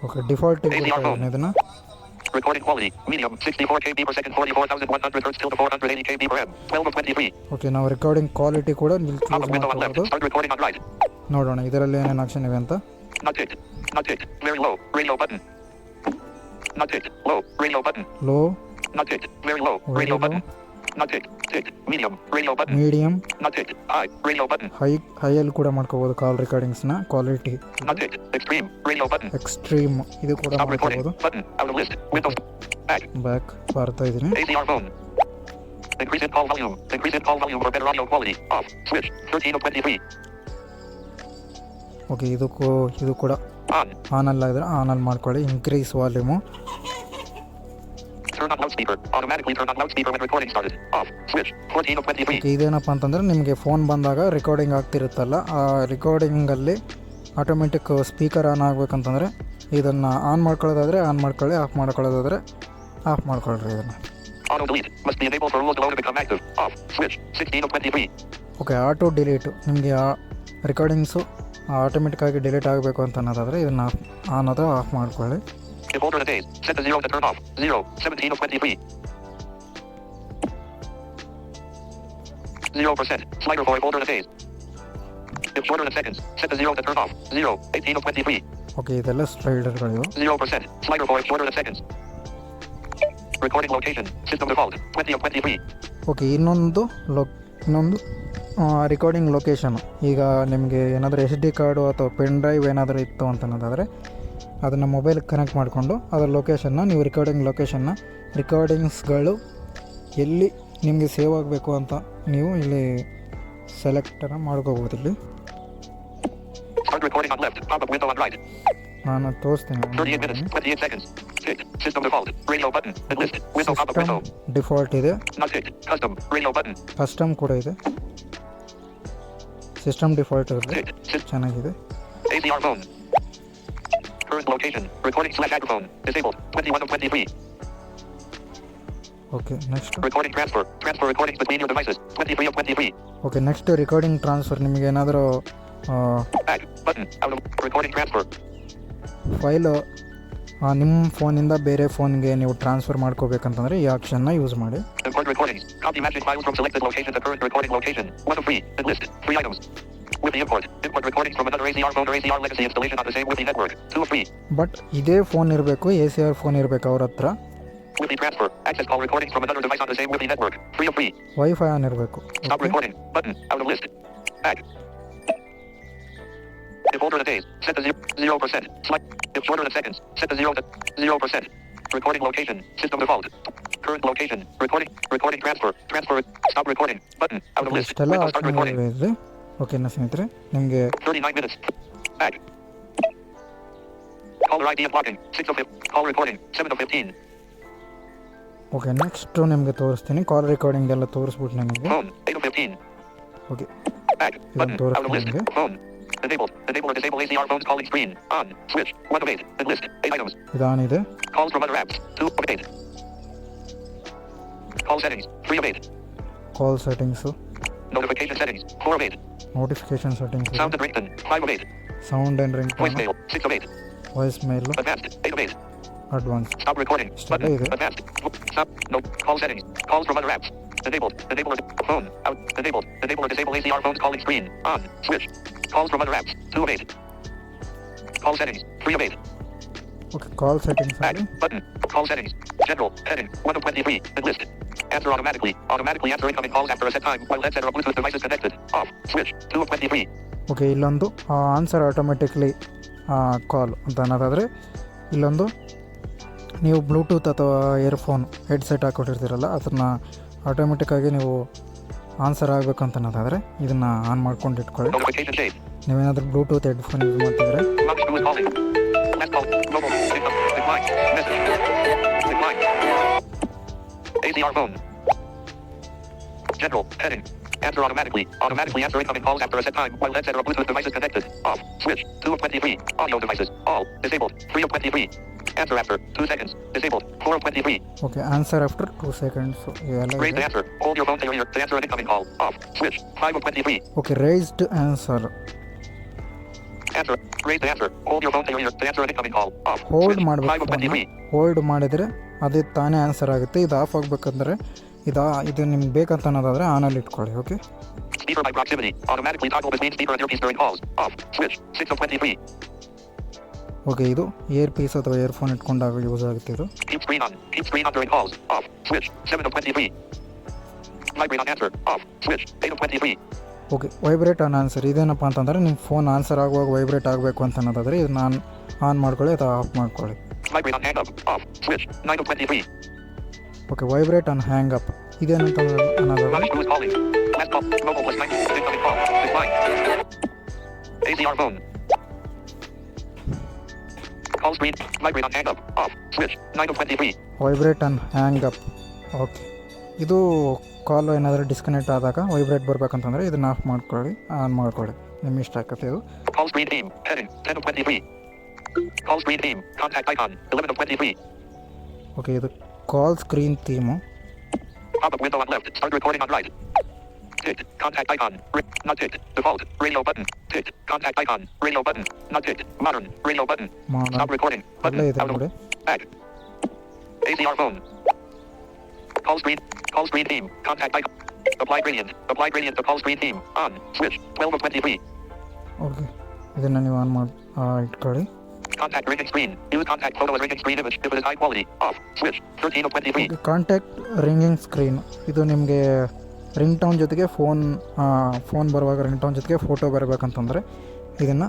Okay, default ಇದನ್ನು.
Recording quality. Medium. 64 KB per second. 44,100 Hz till to 480 KB per M. 12 of 23.
Okay, ನಾವು recording quality ಕೂಡ ಇಲ್ಲಿ choose
Pop-up window on left.
ಮಾಡ್ಕೋಬೋದು.
Start recording on right.
ನೋಡೋಣ ಇದರಲ್ಲಿ ಏನೇನು option ಇವೆ ಅಂತ.
Not ticked. Not ticked. Very low. Radio button. Not ticked. Low. Radio button.
Low,
Not ticked. Very low.
Very
Radio
low.
button. Not ticked. Ticked. Medium. Radio button.
Medium,
Not ticked. High. Radio button.
ಹೈಯಲ್ಲಿ ಕೂಡ ಮಾಡ್ಕೋಬೋದು call ರೆಕಾರ್ಡಿಂಗ್ಸ್ನ quality.
Not ticked. Extreme. Radio button.
Extreme ಇದು ಕೂಡ
Stop recording.
ಮಾಡ್ಕೋಬೋದು.
Button. Out of list. Windows. Back.
Back ಬರ್ತಾ ಇದ್ದೀನಿ.
ACR phone. Increase in call volume. Increase in call volume for better audio quality. Off. Switch. 13 of 23.
Okay, ಇದು ಕೂಡ
On.
ಆನಲ್ಲ ಇದ್ರೆ ಆನಲ್ಲಿ ಮಾಡ್ಕೊಳ್ಳಿ. Increase volume.
Turn on loudspeaker. Automatically turn on loudspeaker when recording started. Off. Switch. 14 of 23.
Okay, ಇದೇನಪ್ಪ ಅಂತಂದರೆ ನಿಮಗೆ phone ಬಂದಾಗ recording ಆಗ್ತಿರುತ್ತಲ್ಲ, ಆ ರೆಕಾರ್ಡಿಂಗಲ್ಲಿ automatic speaker on ಆಗಬೇಕಂತಂದರೆ ಇದನ್ನು ಆನ್ ಮಾಡ್ಕೊಳ್ಳೋದಾದರೆ ಆನ್ ಮಾಡ್ಕೊಳ್ಳಿ, ಆಫ್ ಮಾಡ್ಕೊಳ್ಳೋದಾದರೆ ಆಫ್ ಮಾಡ್ಕೊಳ್ರಿ ಇದನ್ನು.
Auto delete. Must be enabled for rules below to become active. Off. Switch. 16 of 23.
Okay, auto delete ನಿಮಗೆ ಆ ರೆಕಾರ್ಡಿಂಗ್ಸು ಆಟೋಮೆಟಿಕ್ಕಾಗಿ ಡಿಲೀಟ್ ಆಗಬೇಕು ಅಂತ ಅನ್ನೋದಾದರೆ ಇದನ್ನು ಆನ್ ಅಥವಾ ಆಫ್ ಮಾಡ್ಕೊಳ್ಳಿ.
If older the days, set the 0 to turn off. 0. 17 of 23. 0%. Slider for if older the days. If shorter the seconds, set the 0 to turn off. 0. 18 of 23.
Okay, ಇದೆಲ್ಲ ಸ್ಲೈಡರ್ಗಳಿವು.
0%. Slider for if shorter the seconds. Recording location. System default. 20 of 23.
Okay, ಇನ್ನೊಂದು recording location. ಈಗ ನಿಮಗೆ ಏನಾದರೂ S D card ಅಥವಾ pen drive ಏನಾದರೂ ಇತ್ತು ಅಂತ ಅನ್ನೋದಾದರೆ ಅದನ್ನು ಮೊಬೈಲ್ಗೆ ಕನೆಕ್ಟ್ ಮಾಡಿಕೊಂಡು ಅದರ ಲೊಕೇಶನ್ನ ನೀವು ರೆಕಾರ್ಡಿಂಗ್ಸ್ಗಳು ಎಲ್ಲಿ ನಿಮಗೆ ಸೇವ್ ಆಗಬೇಕು ಅಂತ ನೀವು ಇಲ್ಲಿ ಸೆಲೆಕ್ಟನ್ನು ಮಾಡ್ಕೋಬೋದು. ಇಲ್ಲಿ
Start recording on left. Pop-up window on right.
ನಾನು ತೋರಿಸ್ತೀನಿ.
38 minutes. 28 seconds. Ticked. System default. Radio button. List. Window pop-up window.
Default ಇದೆ,
Not ticked. Custom. Radio button.
Custom ಕೂಡ ಇದೆ, ಸಿಸ್ಟಮ್ ಡಿಫಾಲ್ಟ್ ಇರುತ್ತೆ,
Ticked.
ಚೆನ್ನಾಗಿದೆ.
ACR phone. Current location. Recording / microphone. Disabled. 21 of 23.
Okay, next.
Recording transfer. Transfer recordings between your devices. 23 of 23.
Okay, next recording transfer. ನಿಮಗೆ ಏನಾದರೂ
Back. Button. Out of recording transfer.
File ನಿಮ್ಮ ಫೋನಿಂದ ಬೇರೆ ಫೋನ್ಗೆ ನೀವು transfer ಮಾಡ್ಕೋಬೇಕಂತಂದರೆ ಈ ಆಪ್ಷನ್ನ use ಮಾಡಿ.
Import recordings. Copy matching files from selected location to current recording location. 1 of 3. List. 3 items. With the import. Import recordings from another ACR phone or ACR legacy installation on the same Wi-Fi network. 2 of 3.
But ಇದೇ phone ಇರಬೇಕು, ACR phone ಇರಬೇಕು ಅವ್ರ ಹತ್ರ.
Wi-Fi transfer. Access call recordings from another device on the same Wi-Fi network. 3 of 3.
Wifi on ಇರಬೇಕು.
Stop recording. Button. Out of list. Back. If older the days, set the 0%. If shorter the seconds, set the 0 to 0%. Recording location. System default. Current location. Recording transfer. Stop recording. Button. Out of list.
ಇಷ್ಟೆಲ್ಲ
Window start recording.
ಇದೆ. ಓಕೆನಾ ಸ್ನೇಹಿತರೆ, ನಿಮಗೆ
39 minutes. Back. Caller ID and blocking. 6 of 15. Call recording. 7 of 15.
Okay, next ನಿಮಗೆ ತೋರಿಸ್ತೀನಿ. ಕಾಲ್ recording ಎಲ್ಲ ತೋರಿಸ್ಬಿಟ್ಟು ನಿಮಗೆ.
Phone. 8 of 15.
Okay,
Back. Button. Out of list. Phone. Enabled. Enable or disable ACR phones calling screen. On. Switch. 1 of 8. Enlist. 8 items.
ಇದಾನಿದೆ.
Calls from other apps. 2 of 8. Call settings. 3 of 8.
Call settings,
Notification settings. 4 of 8.
Notification settings,
Sound and ringtone. 5 of 8.
Sound and ring tone,
Voicemail. 6 of 8.
Voice ಮೇಲು,
Advanced. 8 of 8.
Advance.
Stop recording.
Stop
Button.
it.
Advanced. Stop. No. Call settings. Calls from other apps. Enabled. Enable or phone. Out. Enabled. Enable or disable ACR phones calling screen. On. Switch. Calls from other apps. 2 of 8. Call settings. 3 of 8.
Okay, call settings
Back.
ಅಲ್ಲಿ
Button. Call settings. General. Heading. 1 of 23. Enlist. Answer automatically. Automatically answer incoming calls after a set time while headset or Bluetooth device is connected. Off. Switch. 2 of 23.
Okay, ಇಲ್ಲೊಂದು answer automatically ಕಾಲ್ ಅಂತ ಅನ್ನೋದಾದರೆ, ಇಲ್ಲೊಂದು ನೀವು Bluetooth ಅಥವಾ earphone headset ಹಾಕ್ಕೊಟ್ಟಿರ್ತೀರಲ್ಲ, ಅದನ್ನು ಆಟೋಮೆಟಿಕ್ಕಾಗಿ ನೀವು answer ಆಗಬೇಕು ಅಂತ ಅನ್ನೋದಾದರೆ ಇದನ್ನು ಆನ್ ಮಾಡ್ಕೊಂಡು ಇಟ್ಕೊಳ್ಳಿ.
Notification shade.
ನೀವೇನಾದರೂ ಬ್ಲೂಟೂತ್ ಹೆಡ್ಫೋನ್ ಯೂಸ್ ಮಾಡ್ತಿದ್ರೆ
Mouse who is calling. Last call. Mobile. Income. Decline. Message. Decline. ACR phone. General. Heading. Answer automatically. Automatically answer incoming calls after a set time while headset or Bluetooth device is connected. Off. Switch. 2 of 23. Audio devices. All. Disabled. 3 of 23. Answer after 2 seconds. Disabled. 4 of 23.
Okay, answer after 2 seconds ಇವೆಲ್ಲ
Raise the
ಇದೆ.
answer. Hold your phone to your ear to answer an incoming call. Off. Switch. 5 of 23.
Okay, raised answer.
Answer. Raise the answer. Hold your phone to your ear to answer an incoming call. Off.
Hold
Switch. 5 of
ಮಾಡಬೇಕು.
23.
Hold ಮಾಡಿದರೆ ಅದೇ ತಾನೇ answer ಆಗುತ್ತೆ. ಇದು of ಆಗಬೇಕಂದ್ರೆ ಇದು ನಿಮ್ಗೆ ಬೇಕಂತ ಅನ್ನೋದಾದರೆ ಆನಲ್ಲಿ ಇಟ್ಕೊಳ್ಳಿ. Okay,
Speaker by proximity. Automatically toggle between speaker and earpiece during calls. Off. Switch. 6 of 23.
Okay, ಇದು ಇಯರ್ ಪೀಸ್ ಅಥವಾ ಇಯರ್ಫೋನ್ ಇಟ್ಕೊಂಡಾಗ ಯೂಸ್ ಆಗುತ್ತೆ ಇದು.
Keep screen on. Keep screen on during calls. Off. Switch. 7 of 23. Vibrate on answer. Off. Switch. 8 of 23.
Okay, vibrate on answer ಇದೇನಪ್ಪ ಅಂತಂದರೆ ನಿಮ್ಮ phone answer ಆಗುವಾಗ vibrate ಆಗಬೇಕು ಅಂತ ಅನ್ನೋದಾದರೆ ಇದನ್ನ ಆನ್ ಮಾಡ್ಕೊಳ್ಳಿ ಅಥವಾ ಆಫ್ ಮಾಡ್ಕೊಳ್ಳಿ.
Vibrate on hang up. Off. Switch. 9 of 23.
Okay, vibrate on hang up ಇದೇನಂತ ಅನ್ನೋದಾದರೆ
Mouse who is calling. Last call. Mobile plus 9. Incoming call. Decline. ACR phone. Call screen. Vibrate on hang up. Off. Switch. 9 of 23.
Vibrate on hang up. Okay, ಇದು ಕಾಲ್ ಏನಾದರೂ disconnect ಆದಾಗ vibrate ಬರ್ಬೇಕಂತಂದರೆ ಇದನ್ನ of ಮಾಡ್ಕೊಳ್ಳಿ, on ಮಾಡ್ಕೊಳ್ಳಿ, ನಿಮ್ಮ ಇಷ್ಟ ಆಗುತ್ತೆ ಇದು.
Call screen theme. Heading. 10 of 23. Call screen theme. Contact icon. 11 of 23.
Okay, ಇದು call screen theme.
Pop-up window on left. Start recording on right. Ticked. Contact icon. Not ticked. Default. Radio button. Ticked. Contact icon. Radio button. Not ticked. Modern. Radio button. Stop recording. Button.
ಅಲ್ಲೇ ಇದೆ
Out of
ನೋಡಿ.
back. ACR phone. Call screen. Call screen theme. Contact icon. Apply gradient. Apply gradient to call screen theme. On. Switch. 12 of 23.
Okay, ಇದನ್ನು ನೀವು on ಮಾಡಿ ಇಟ್ಕೊಳ್ಳಿ.
Contact ringing screen. Use contact photo as ringing screen image if it is high quality. Off. Switch. 13 of 23.
Okay, contact ringing screen ಇದು ನಿಮಗೆ ring tone ಜೊತೆಗೆ phone ಬರುವಾಗ ring tone ಜೊತೆಗೆ photo ಬರಬೇಕಂತಂದರೆ ಇದನ್ನು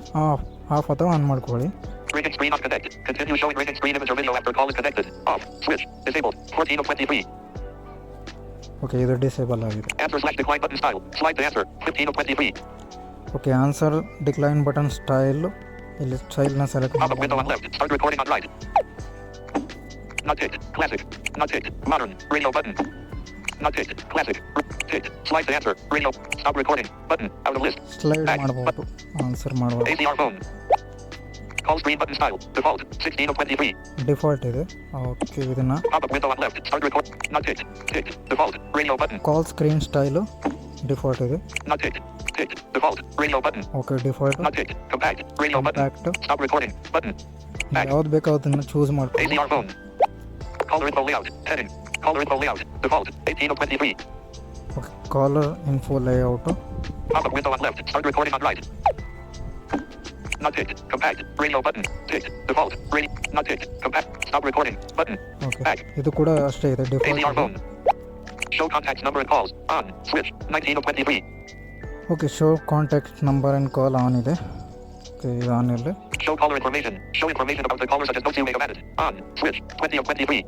ಆಫ್ ಅಥವಾ ಆನ್ ಮಾಡ್ಕೊಳ್ಳಿ.
Ringing screen on connect. Continue showing ringing screen image or video after call is connected. Off. Switch. Disabled. 14 of 23.
Okay, ಇದು disable ಆಗಿದೆ.
Answer/decline button style. Slide to answer. 15 of 23.
Okay, answer decline button style, ಇಲ್ಲಿ ಸ್ಟೈಲ್ನ select
Pop-up window on
ಮಾಡಿ.
left. Start recording on right. Not ticked. Classic. Not ticked. Modern. Radio button. Not ticked. Classic. Ticked. Slide to answer. Radio. Stop recording. Button. Out of list.
Slide
Back.
ಮಾಡ್ಬೋದು, answer ಮಾಡ್ಬೋದು.
ACR phone. Call screen button style. Default. 16 of 23.
Default ಇದೆ. Okay, ಇದನ್ನು
Pop-up window on left. Start record. Not ticked. Ticked. Default. Radio button.
Call screen style default ಇದೆ.
Not ticked. Ticked. Default. Radio button.
Okay, default.
Not ticked. Compact. Radio button.
Contact
Stop recording. Button. Back.
ಯಾವ್ದು ಬೇಕೋ ಅದನ್ನು choose ಮಾಡ್ಕೊಳ್ಳಿ.
ACR phone. Caller info layout. Heading. Caller info layout. Default. 18 of 23.
Okay, caller info layout.
Pop-up window on left. Start recording on right. Not ticked. Compact. Radio button. Ticked. Default. Radio. Not ticked. Compact. Stop recording. Button.
Okay,
Back.
ಇದು ಕೂಡ ಅಷ್ಟೇ ಇದೆ,
ACR
default.
phone. Show contacts number and calls. On. Switch. 19 of 23.
Okay, show contact number and call on ಇದೆ. Okay, ಇದು on ಇರಲಿ.
Show caller information. Show information about the caller such as notes you may have added. On. Switch. 20 of 23.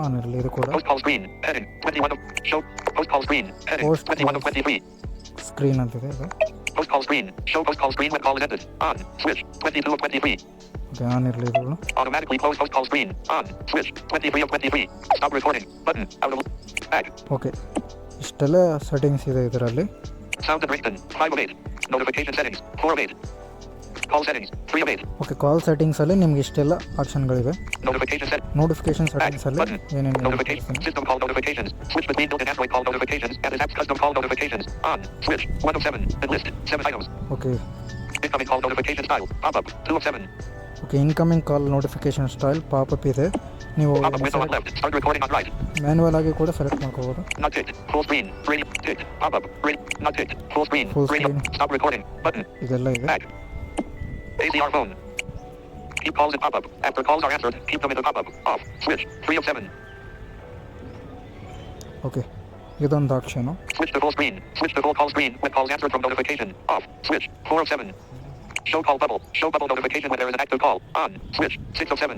On ಇರಲಿ ಇದು ಕೂಡ.
Post call screen. Heading. 21 of. Show. Post call screen. Heading.
Post
21 of
call.
23.
Screen ಅಂತಿದೆ ಇದು.
Post call screen. Show post call screen when call is ended. On. Switch. 22 of 23.
Okay, on ಇರಲಿ ಇದು.
Automatically close post call screen. On. Switch. 23 of 23. Stop recording. Button. Out of. Back.
Okay, ಇಷ್ಟೆಲ್ಲ settings ಇದೆ ಇದರಲ್ಲಿ.
Sound and ringtone. 5 of 8. Notification settings. 4 of 8. Call settings. 3 of 8.
Okay, call ಸೆಟ್ಟಿಂಗ್ಸಲ್ಲಿ ನಿಮ್ಗೆ ಇಷ್ಟೆಲ್ಲ ಆಪ್ಷನ್ಗಳಿವೆ.
Notification set.
Notification ಸೆಟ್ಟಿಂಗ್ಸಲ್ಲಿ
Button.
ಏನೇನು
Notification. System call notifications. Switch between built-in Android call notifications and his app's custom call notifications. On. Switch. 1 of 7. Enlist. 7 items.
Okay
Incoming call notification style. Pop-up. 2 of 7.
Okay, incoming call notification style popup ಇದೆ. ನೀವು
Pop-up window on left. Start recording on right.
Manual ಆಗಿ ಕೂಡ select ಮಾಡ್ಕೋಬೋದು.
Not ticked. Full screen. Radio. Ticked. Pop-up. Radio. Not ticked. Full screen.
Full
Radio.
screen.
Stop recording. Button.
ಇದೆಲ್ಲ ಇದೆ.
Back. ACR phone. Keep calls in pop-up. After calls are answered, keep them in the pop-up. Off. Switch. 3 of 7.
Okay, ಇದೊಂದು option.
Switch to full screen. Switch to full call screen when calls answered from notification. Off. Switch. 4 of 7. Show call bubble. Show bubble notification when there is an active call. On. Switch. 6 of 7.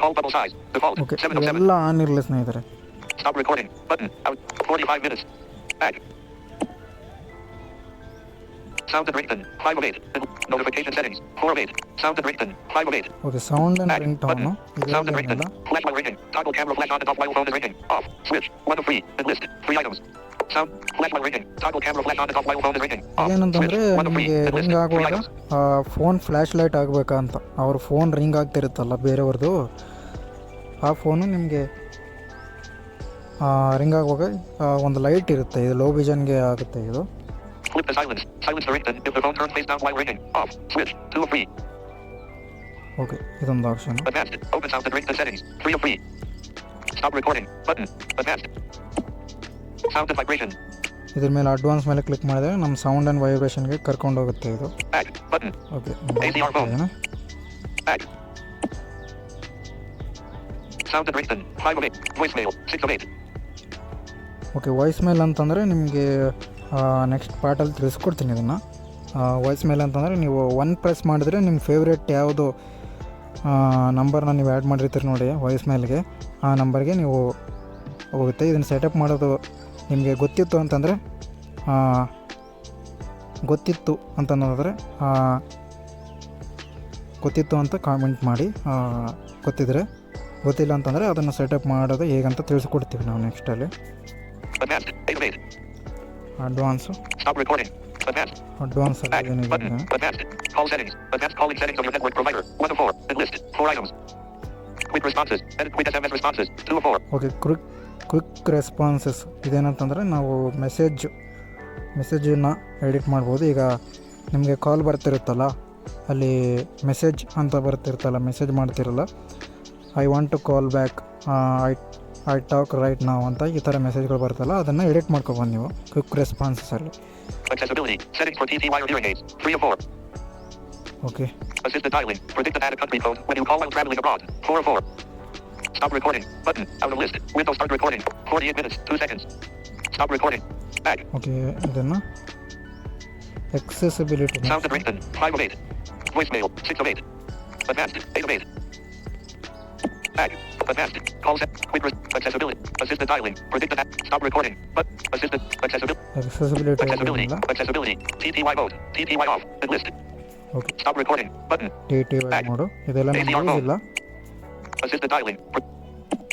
Call bubble size. Default.
Okay,
7 of 7.
ಇವೆಲ್ಲ on ಇರಲಿ ಸ್ನೇಹಿತರೆ.
Stop recording. Button. Out. 45 minutes. Back. Sound and ringtone. 5 of 8. Notification settings. 4 of 8. Sound and ringtone. 5 of 8.
Okay, sound and
Back.
Ring tone
Button. Sound and ringtone. Flash while ringing. Toggle camera flash on and off while phone is ringing. Off. Switch. 1 of 3. Enlist. 3 items. Sound. Flash while ringing. Toggle camera flash on and off while phone is ringing. Off.
ಏನಂತಂದರೆ
Switch. 1 of 3.
ನಿಮಗೆ
Enlist.
Ring
3
ಆಗುವಾಗ
items.
Phone flash light ಆಗಬೇಕಾ ಅಂತ. ಅವ್ರ phone ring ಆಗ್ತಿರುತ್ತಲ್ಲ ಬೇರೆಯವ್ರದ್ದು, ಆ phone ನಿಮಗೆ ring ಆಗುವಾಗ ಒಂದು light ಇರುತ್ತೆ. ಇದು ಲೋ ವಿಷನ್ಗೆ ಆಗುತ್ತೆ ಇದು.
Flip to silence. Silence the ringtone if the phone turns face down while ringing. Off. Switch. 2 of 3.
Okay, ಇದೊಂದು option.
Advanced. Open sound and ringtone settings. 3 of 3. Stop recording. Button. Advanced. Sound and vibration.
ಇದ್ರ ಮೇಲೆ advance ಮೇಲೆ click ಮಾಡಿದ್ರೆ ನಮ್ಮ sound and ವೈಬ್ರೇಷನ್ಗೆ ಕರ್ಕೊಂಡು ಹೋಗುತ್ತೆ ಇದು.
Back. Button.
Okay,
ACR phone. Back. Sound and ringtone. 5 of 8. Voicemail. 6 of 8.
Okay, voice ಮೇಲ್ ಅಂತಂದರೆ ನಿಮಗೆ ನೆಕ್ಸ್ಟ್ ಪಾರ್ಟಲ್ಲಿ ತಿಳಿಸ್ಕೊಡ್ತೀನಿ ಇದನ್ನು. ವಾಯ್ಸ್ ಮೇಲ್ ಅಂತಂದರೆ ನೀವು 1 ಪ್ರೆಸ್ ಮಾಡಿದ್ರೆ ನಿಮ್ಮ ಫೇವ್ರೇಟ್ ಯಾವುದು ನಂಬರ್ನ ನೀವು ಆ್ಯಡ್ ಮಾಡಿರ್ತೀರಿ ನೋಡಿ ವಾಯ್ಸ್ ಮೇಲ್ಗೆ, ಆ ನಂಬರ್ಗೆ ನೀವು ಹೋಗುತ್ತೆ. ಇದನ್ನು ಸೆಟಪ್ ಮಾಡೋದು ನಿಮಗೆ ಗೊತ್ತಿತ್ತು ಅಂತಂದರೆ ಗೊತ್ತಿತ್ತು ಅಂತ ಕಾಮೆಂಟ್ ಮಾಡಿ. ಗೊತ್ತಿದ್ದರೆ, ಗೊತ್ತಿಲ್ಲ ಅಂತಂದರೆ ಅದನ್ನು ಸೆಟಪ್ ಮಾಡೋದು ಹೇಗಂತ ತಿಳಿಸ್ಕೊಡ್ತೀವಿ ನಾವು ನೆಕ್ಸ್ಟಲ್ಲಿ.
Advanced. 8 of 8.
Advance
Stop recording. Advanced.
Advance
Back.
ಅಲ್ಲಿ ಏನಿದೆ.
Button. Advanced. Call settings. Advanced calling settings of your network provider. 1 of 4. Enlist. 4 items. Quick responses. Edit quick SMS responses. 2 of 4.
Okay, quick responses ಇದೇನಂತಂದರೆ ನಾವು ಮೆಸೇಜನ್ನು edit ಮಾಡ್ಬೋದು. ಈಗ ನಿಮಗೆ ಕಾಲ್ ಬರ್ತಿರುತ್ತಲ್ಲ, ಅಲ್ಲಿ message ಅಂತ ಬರ್ತಿರುತ್ತಲ್ಲ, ಮೆಸೇಜ್ ಮಾಡ್ತಿರಲ್ಲ, I want to call back, I talk right now ಅಂತ ಈ ಥರ ಮೆಸೇಜ್ಗಳು ಬರ್ತಲ್ಲ, ಅದನ್ನು ಎಡಿಟ್ ಮಾಡ್ಕೊಬೋದು ನೀವು quick ರೆಸ್ಪಾನ್ಸಲ್ಲಿ.
Accessibility. Settings for TT wire hearing aids. 3 of 4.
Okay,
Assisted dialing. Predict and add a country code when you call while traveling abroad. 4 of 4. Stop recording. Button. Out of list. Window start recording. 48 minutes. 2 seconds. Stop recording. Back.
Okay, ಇದನ್ನು accessibility.
Sound and ringtone. 5 of 8. Voicemail. 6 of 8. Advanced. 8 of 8. Back. Advanced. Call set. Accessibility. Assisted dialing. Predict and add. Stop recording. But assisted. Accessibility.
Accessibility.
Accessibility. TTY mode. TTY off. Enlist.
Okay,
Stop recording. Button.
TTY mode ಇದೆಲ್ಲ ನಮ್ಗೆ use ಇಲ್ಲ.
Assisted dialing.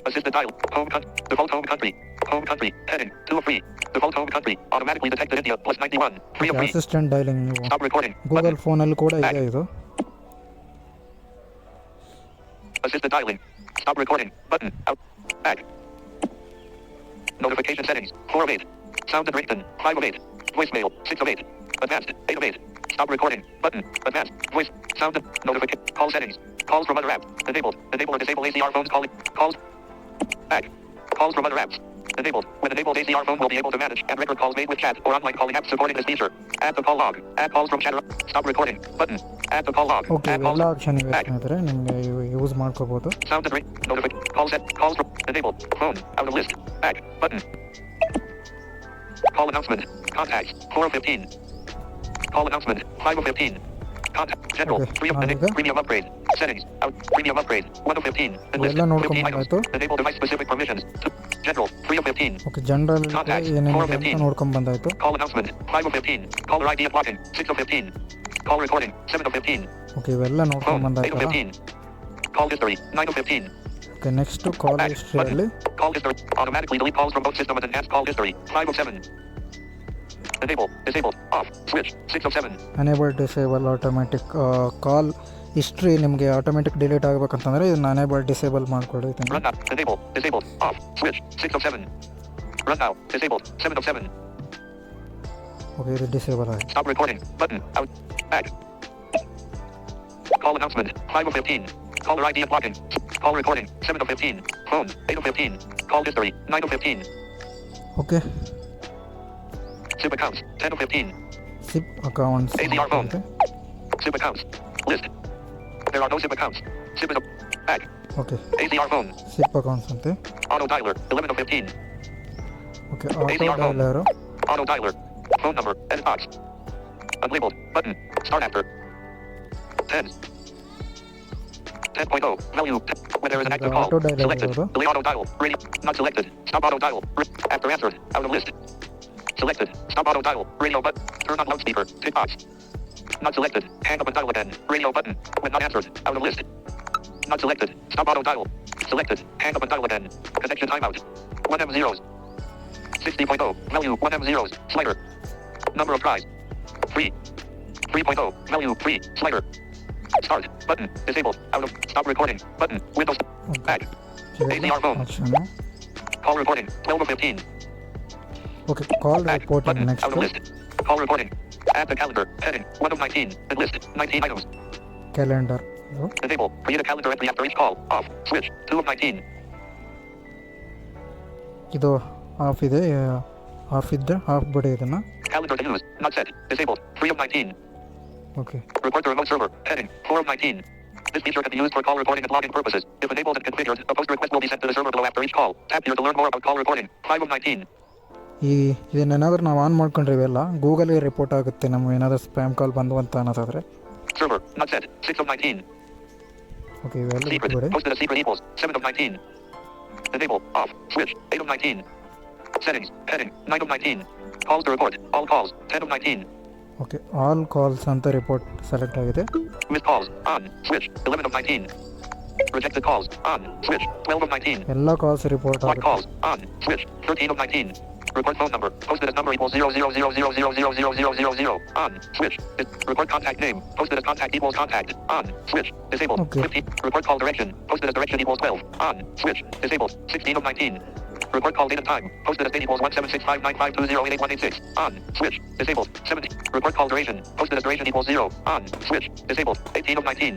Assisted dial. Home country. Default home country. Home country. Heading. 2 of 3. Default home country. Automatically detected India. Plus 91. 3 of 3.
Assistant dialling ನೀವು
Stop recording.
Google ಫೋನಲ್ಲಿ ಕೂಡ ಇದೆ ಇದು.
Assisted dialing. Stop recording. Button. Out. Back. Notification settings. 4 of 8. Sound and ringtone. 5 of 8. Voicemail. 6 of 8. Advanced. 8 of 8. Stop recording. Button. Advanced. Voice. Sound and notification. Call settings. Calls from other apps. Enabled. Enable or disable ACR phones calling. Calls. Back. Calls from other apps. Enabled. When enabled, ACR phone will be able to manage and record calls made with chat or online calling apps supporting this feature. Add the call log. Add calls from chat. Stop recording. Button. Add the call log.
Okay,
Add calls.
ಇವೆಲ್ಲ option ಇವೆ ಸ್ನೇಹಿತರೆ, ನಿಮಗೆ use ಮಾಡ್ಕೋಬೋದು.
Sound and ring. Notification. Call set. Calls from. Enabled. Phone. Out of list. Back. Button. Call announcement. Contacts. 4 of 15. Call announcement. 5 of 15. Contact. General.
Okay,
3 of
ನಾವೀಗ
premium upgrade. Settings. Out. Premium upgrade. 1 of 15. Enlist.
ಇವೆಲ್ಲ
15 items.
ನೋಡ್ಕೊಂಬಂದಾಯ್ತು.
Enable device specific permissions. General. 3 of 15.
Okay, general ಏನೇನಿದೆ ಅಂತ ನೋಡ್ಕೊಂಬಂದಾಯ್ತು.
Call announcement. 5 of 15. Caller ID of blocking. 6 of 15. Call recording. 7 of 15.
Okay, ಇವೆಲ್ಲ
Phone. 8 of
ನೋಡ್ಕೊಂಬಂದಾಯ್ತಲ್ಲ.
15. Call history. 9 of 15.
Okay, next call
Back.
ಹಿಸ್ಟ್ರಿಯಲ್ಲಿ
Call history. Automatically delete calls from both system and enhance call history. 5 of 7. Enable. Disable. Off. Switch. 6 of 7.
Enable disable automatic call history ನಿಮಗೆ automatic delete ಆಗಬೇಕಂತಂದರೆ ಇದನ್ನು enable disable ಮಾಡ್ಕೊಳ್ಳಿ ಇದನ್ನು.
Run now. Enable. Disable. Off. Switch. 6 of 7. Run now. Disable. 7 of 7.
Okay ಇದು disable ಆಗಿದೆ.
Stop recording. Button. Out. Back. Call announcement. 5 of 15. Caller ID blocking. Call recording. 7 of 15. Phone. 8 of 15. Call history. 9 of 15.
Okay
SIP accounts. 10 of 15.
SIP accounts
ACR phone.
ಅಂತ.
SIP accounts. List. There are no SIP accounts. SIP is a back.
Okay
ACR phone.
SIP accounts ಅಂತೆ.
Auto dialer. 11 of 15.
Okay auto dialer
Auto dialer. Phone number. Edit box. Unlabeled. Button. Start after. 10. 10.0. Value. When there is an active call.
Auto dialer
Selected.
ಇರೋದು.
Delay auto dial. Radio. Not selected. Stop auto dial. After answered. Out of list. Selected. Stop auto dial. Radio button. Turn on loudspeaker. Tick box. Not selected. Hang up and dial again. Radio button. When not answered. Out of list. Not selected. Stop auto dial. Selected. Hang up and dial again. Connection timeout. 1M zeros. 60.0. Value 1M zeros. Slider. Number of tries. 3. 3.0. Value 3. Slider. Start. Button. Disabled. Out of. Stop recording. Button. Windows. Back. ACR phone.
Option.
Call recording. 12 of 15.
Okay call
Back.
Reporting
Button. Out of
next
list. Call recording. Add to calendar. Heading. 1 of 19. And list. 19 items.
Calendar
Enable. Create a calendar entry after each call. Off. Switch. 2 of 19.
ಇದು off ಇದೆ of ಇದ್ದರೆ of ಬಿಡಿ ಇದನ್ನು.
Calendar to use. Not set. Disabled. 3 of 19.
Okay
Report to remote server. Heading. 4 of 19. This feature can be used for call recording and login purposes. If enabled and configured, a post request will be sent to the server below after each call. Tap here to learn more about call recording. 5 of 19.
ಇದನ್ನೇನಾದ್ರೂ ನಾವು on ಮಾಡ್ಕೊಂಡ್ರೆ ಇವೆಲ್ಲ ಗೂಗಲ್ಗೆ report ಆಗುತ್ತೆ ನಮ್ಗೆ ಏನಾದರೂ spam ಕಾಲ್ ಬಂದು ಅಂತ ಅನ್ನೋದಾದರೆ.
Server. Not set. 6 of 19.
Okay ಇವೆಲ್ಲ
Secret.
ಬಿಟ್ಬಿಡಿ.
Posted as secret equals. 7 of 19. Enable. Off. Switch. 8 of 19. Settings. Heading. 9 of 19. Calls to report. All calls. 10 of 19.
Okay all calls ಅಂತ ರಿಪೋರ್ಟ್ ಸೆಲೆಕ್ಟ್ ಆಗಿದೆ.
Missed calls. On. Switch. 11 of 19. Rejected calls. On. Switch. 12 of 19.
ಎಲ್ಲ calls report
Block
ಆಗುತ್ತೆ.
calls. On. Switch. 13 of 19. Record phone number. Posted as number equals 00000000000. On. Switch. Record contact name. Posted as contact equals contact. On. Switch. Disabled.
Okay.
15. Record call direction. Posted as direction equals 12. On. Switch. Disabled. 16 of 19. Record call date and time. Posted as date equals 1765952088186. On. Switch. Disabled. 17. Record call duration. Posted as duration equals 0. On. Switch. Disabled. 18 of 19.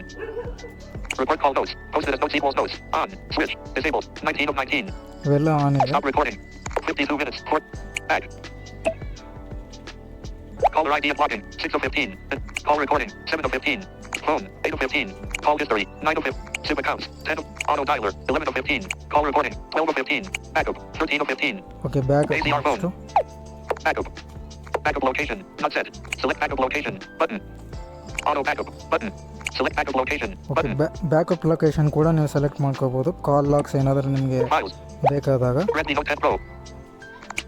Record call notes. Posted as notes equals notes. On. Switch. Disabled. 19 of 19.
ಇವೆಲ್ಲ on ಇದೆ.
Stop recording. 52 minutes. Back. Caller ID and blocking. 6 of 15. Call recording. 7 of 15. Phone. 8 of 15. Call history. 9 of 15. SIM accounts. 10 of. Auto dialer. 11 of 15. Call recording. 12 of 15. Backup. 13 of 15.
Okay back
ACR phone. Backup. Backup location. Not set. Select backup location. Button. Auto backup. Button. Select backup location.
Okay
Button.
Backup location ಕೂಡ ನೀವು select ಮಾಡ್ಕೋಬೋದು. ಕಾಲ್ LOX ಏನಾದರೂ ನಿಮಗೆ
Files.
ಬೇಕಾದಾಗ.
Redmi Note 10 Pro.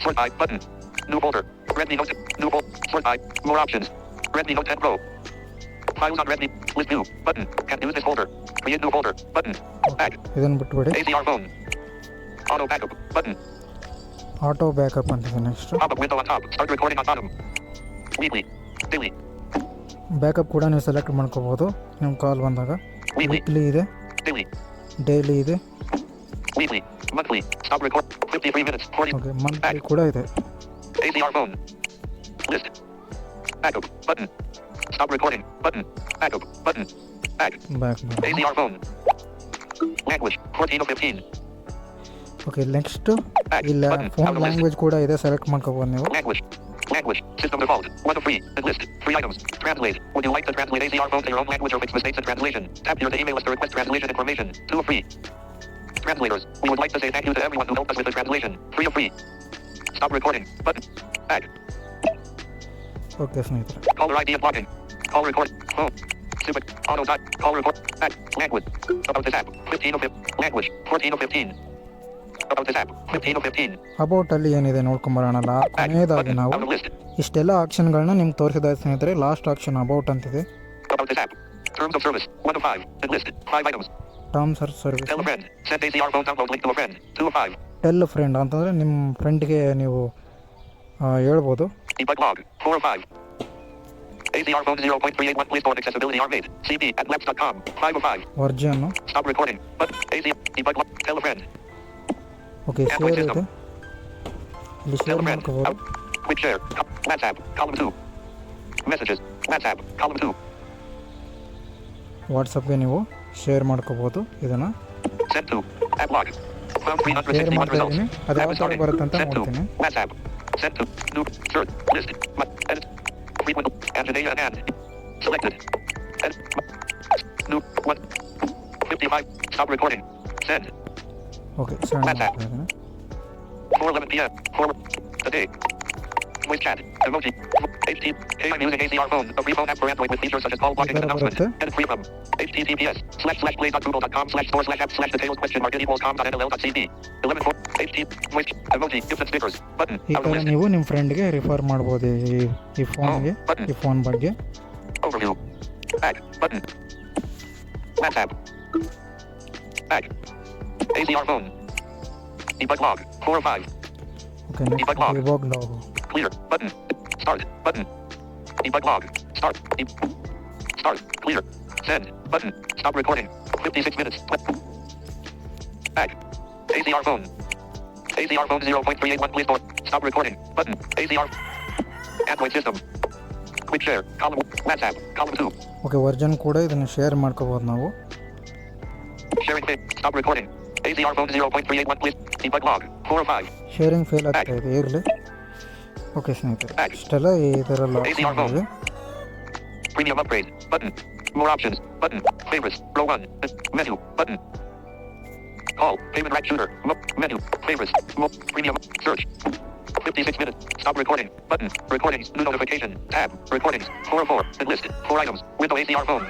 Sort by. Button. New folder. Redmi Note. New folder. Sort by. More options. Redmi Note 10 Pro. Files on Redmi. List view. Button. Can't use this folder. Create new folder. Button. Back.
ಇದನ್ನು ಬಿಟ್ಬಿಡಿ.
ACR phone. Auto backup. Button.
Auto backup ಅಂತಿದೆ next.
Pop-up window on top. Start recording on bottom. Weekly. Daily.
Backup ಕೂಡ ನೀವು select ಮಾಡ್ಕೋಬೋದು ನಿಮ್ಮ ಕಾಲ್ ಬಂದಾಗ.
Weekly.
Weekly ಇದೆ,
Daily.
Daily ಇದೆ,
Weekly. Monthly. Stop record. 53 minutes. 40.
Okay monthly ಕೂಡ ಇದೆ.
ACR phone. List. Backup. Button. Stop recording. Button. Backup. Button. Back.
Back ಮಾಡಿ.
ACR phone. Language. 14 of 15.
Okay next
Back.
ಇಲ್ಲ
Button.
Phone
Out of list.
Language ಕೂಡ ಇದೆ, select ಮಾಡ್ಕೋಬೋದು ನೀವು.
Language. Language. System default. 1 of 3. And list. 3 items. Translate. Would you like to translate ACR phone to your own language or fix mistakes in translation? Tap here to email us to request translation information. 2 of 3. Translators. We would like to say thank you to everyone who helped us with the translation. 3 of 3. Stop recording. Button. Back.
Okay ಸ್ನೇಹಿತರೆ.
Caller ID and blocking. Call record. Phone. Super. Auto dot. Call record. Back. Language. About this app. 15 of 15. Language. 14 of 15. About this app. 15 of 15.
About ಅಲ್ಲಿ ಏನಿದೆ ನೋಡ್ಕೊಂಬರೋಣಲ್ಲ.
Back.
ಕೊನೆಯದಾಗಿ
Button.
ನಾವು
Out of list.
ಇಷ್ಟೆಲ್ಲ ಆಕ್ಷನ್ಗಳನ್ನ ನಿಮ್ಗೆ ತೋರಿಸಿದ ಸ್ನೇಹಿತರೆ. Last action about ಅಂತಿದೆ.
About this app. Terms of service. 1 of 5. And list. 5 items.
Terms are service.
Tell a friend. Send ACR phone download link to a friend. 2 of 5.
Tell friend ಅಂತಂದರೆ ನಿಮ್ಮ ಫ್ರೆಂಡ್ಗೆ ನೀವು ಹೇಳ್ಬೋದು.
Debug log. 4 of 5. ACR phone 0.381. Please store accessibility are made. CB at labs.com. 5 of 5.
ವರ್ಜನ್ನು.
Stop recording. Button. ACR. Debug log. Tell a friend.
Okay share ಇದೆ, ಇಲ್ಲಿ
Tell
share
a friend.
ಮಾಡ್ಕೋಬೋದು.
Out. Quick share. WhatsApp. Column 2. Messages. WhatsApp. Column 2.
ವಾಟ್ಸಪ್ಗೆ ನೀವು share ಮಾಡ್ಕೋಬೋದು ಇದನ್ನು.
Send to. App log. Found
share
361
ಮಾಡ್ತಾ
results.
ಇದ್ದೀನಿ, ಅದು ಯಾವ
App
ಥರ
started.
ಬರುತ್ತೆ ಅಂತ
Send to.
ನೋಡ್ತೀನಿ.
WhatsApp. Send to. New. Search. List. Edit. Frequent. Antonia and. Selected. Edit. New. 1. 55. Stop recording. Send.
Okay send
WhatsApp.
ಮಾಡ್ತಾ ಇದ್ದೀನಿ.
4:11 p.m. For today. Voice chat. Emoji. HT. Hey, I'm using ACR phone. A free phone app for Android with features such as call blocking and announcement. Edit free from. https://play.google.com/store/app/details?com.nll.cd. 11:4. HT. Voice. Emoji. Gifts and stickers. Button.
ಈ
Out of
ಥರ
list.
ನೀವು ನಿಮ್ಮ ಫ್ರೆಂಡ್ಗೆ refer ಮಾಡ್ಬೋದು ಈ ಫೋನ್ಗೆ, ಈ phone ಬಗ್ಗೆ.
Overview. Back. Button. WhatsApp. Back. ACR phone. Debug log. 4 of 5.
Okay
Debug log.
ಇವಾಗ ಲಾಗು.
Clear. Button. Start. Button. Debug log. Start. Start. Clear. Send. Button. Stop recording. 56 minutes. Back. ACR phone. ACR phone 0.381. Play store. Stop recording. Button. ACR. Android system. Quick share. Column. WhatsApp. Column 2.
Okay version ಕೂಡ ಇದನ್ನು share ಮಾಡ್ಕೋಬೋದು ನಾವು.
Sharing pin. Stop recording. ACR phone 0.381. Please. Debug log. 4 of 5.
Sharing fail ಆಗ್ತಾ ಇದೆ, ಇರಲಿ. Okay ಸ್ನೇಹಿತರೆ, ಇಷ್ಟೆಲ್ಲ ಇದರಲ್ಲಿ ಆಪ್ಷನ್ ಇದೆ.
Premium upgrade. Button. More options. Button. Favorites. Row 1. Menu. Button. Call. Payment rack shooter. Menu. Favorites. Premium. Search. 56 minutes. Stop recording. Button. Recordings. New notification. Tab. Recordings. 4 of 4. List. 4 items. Window ACR phone.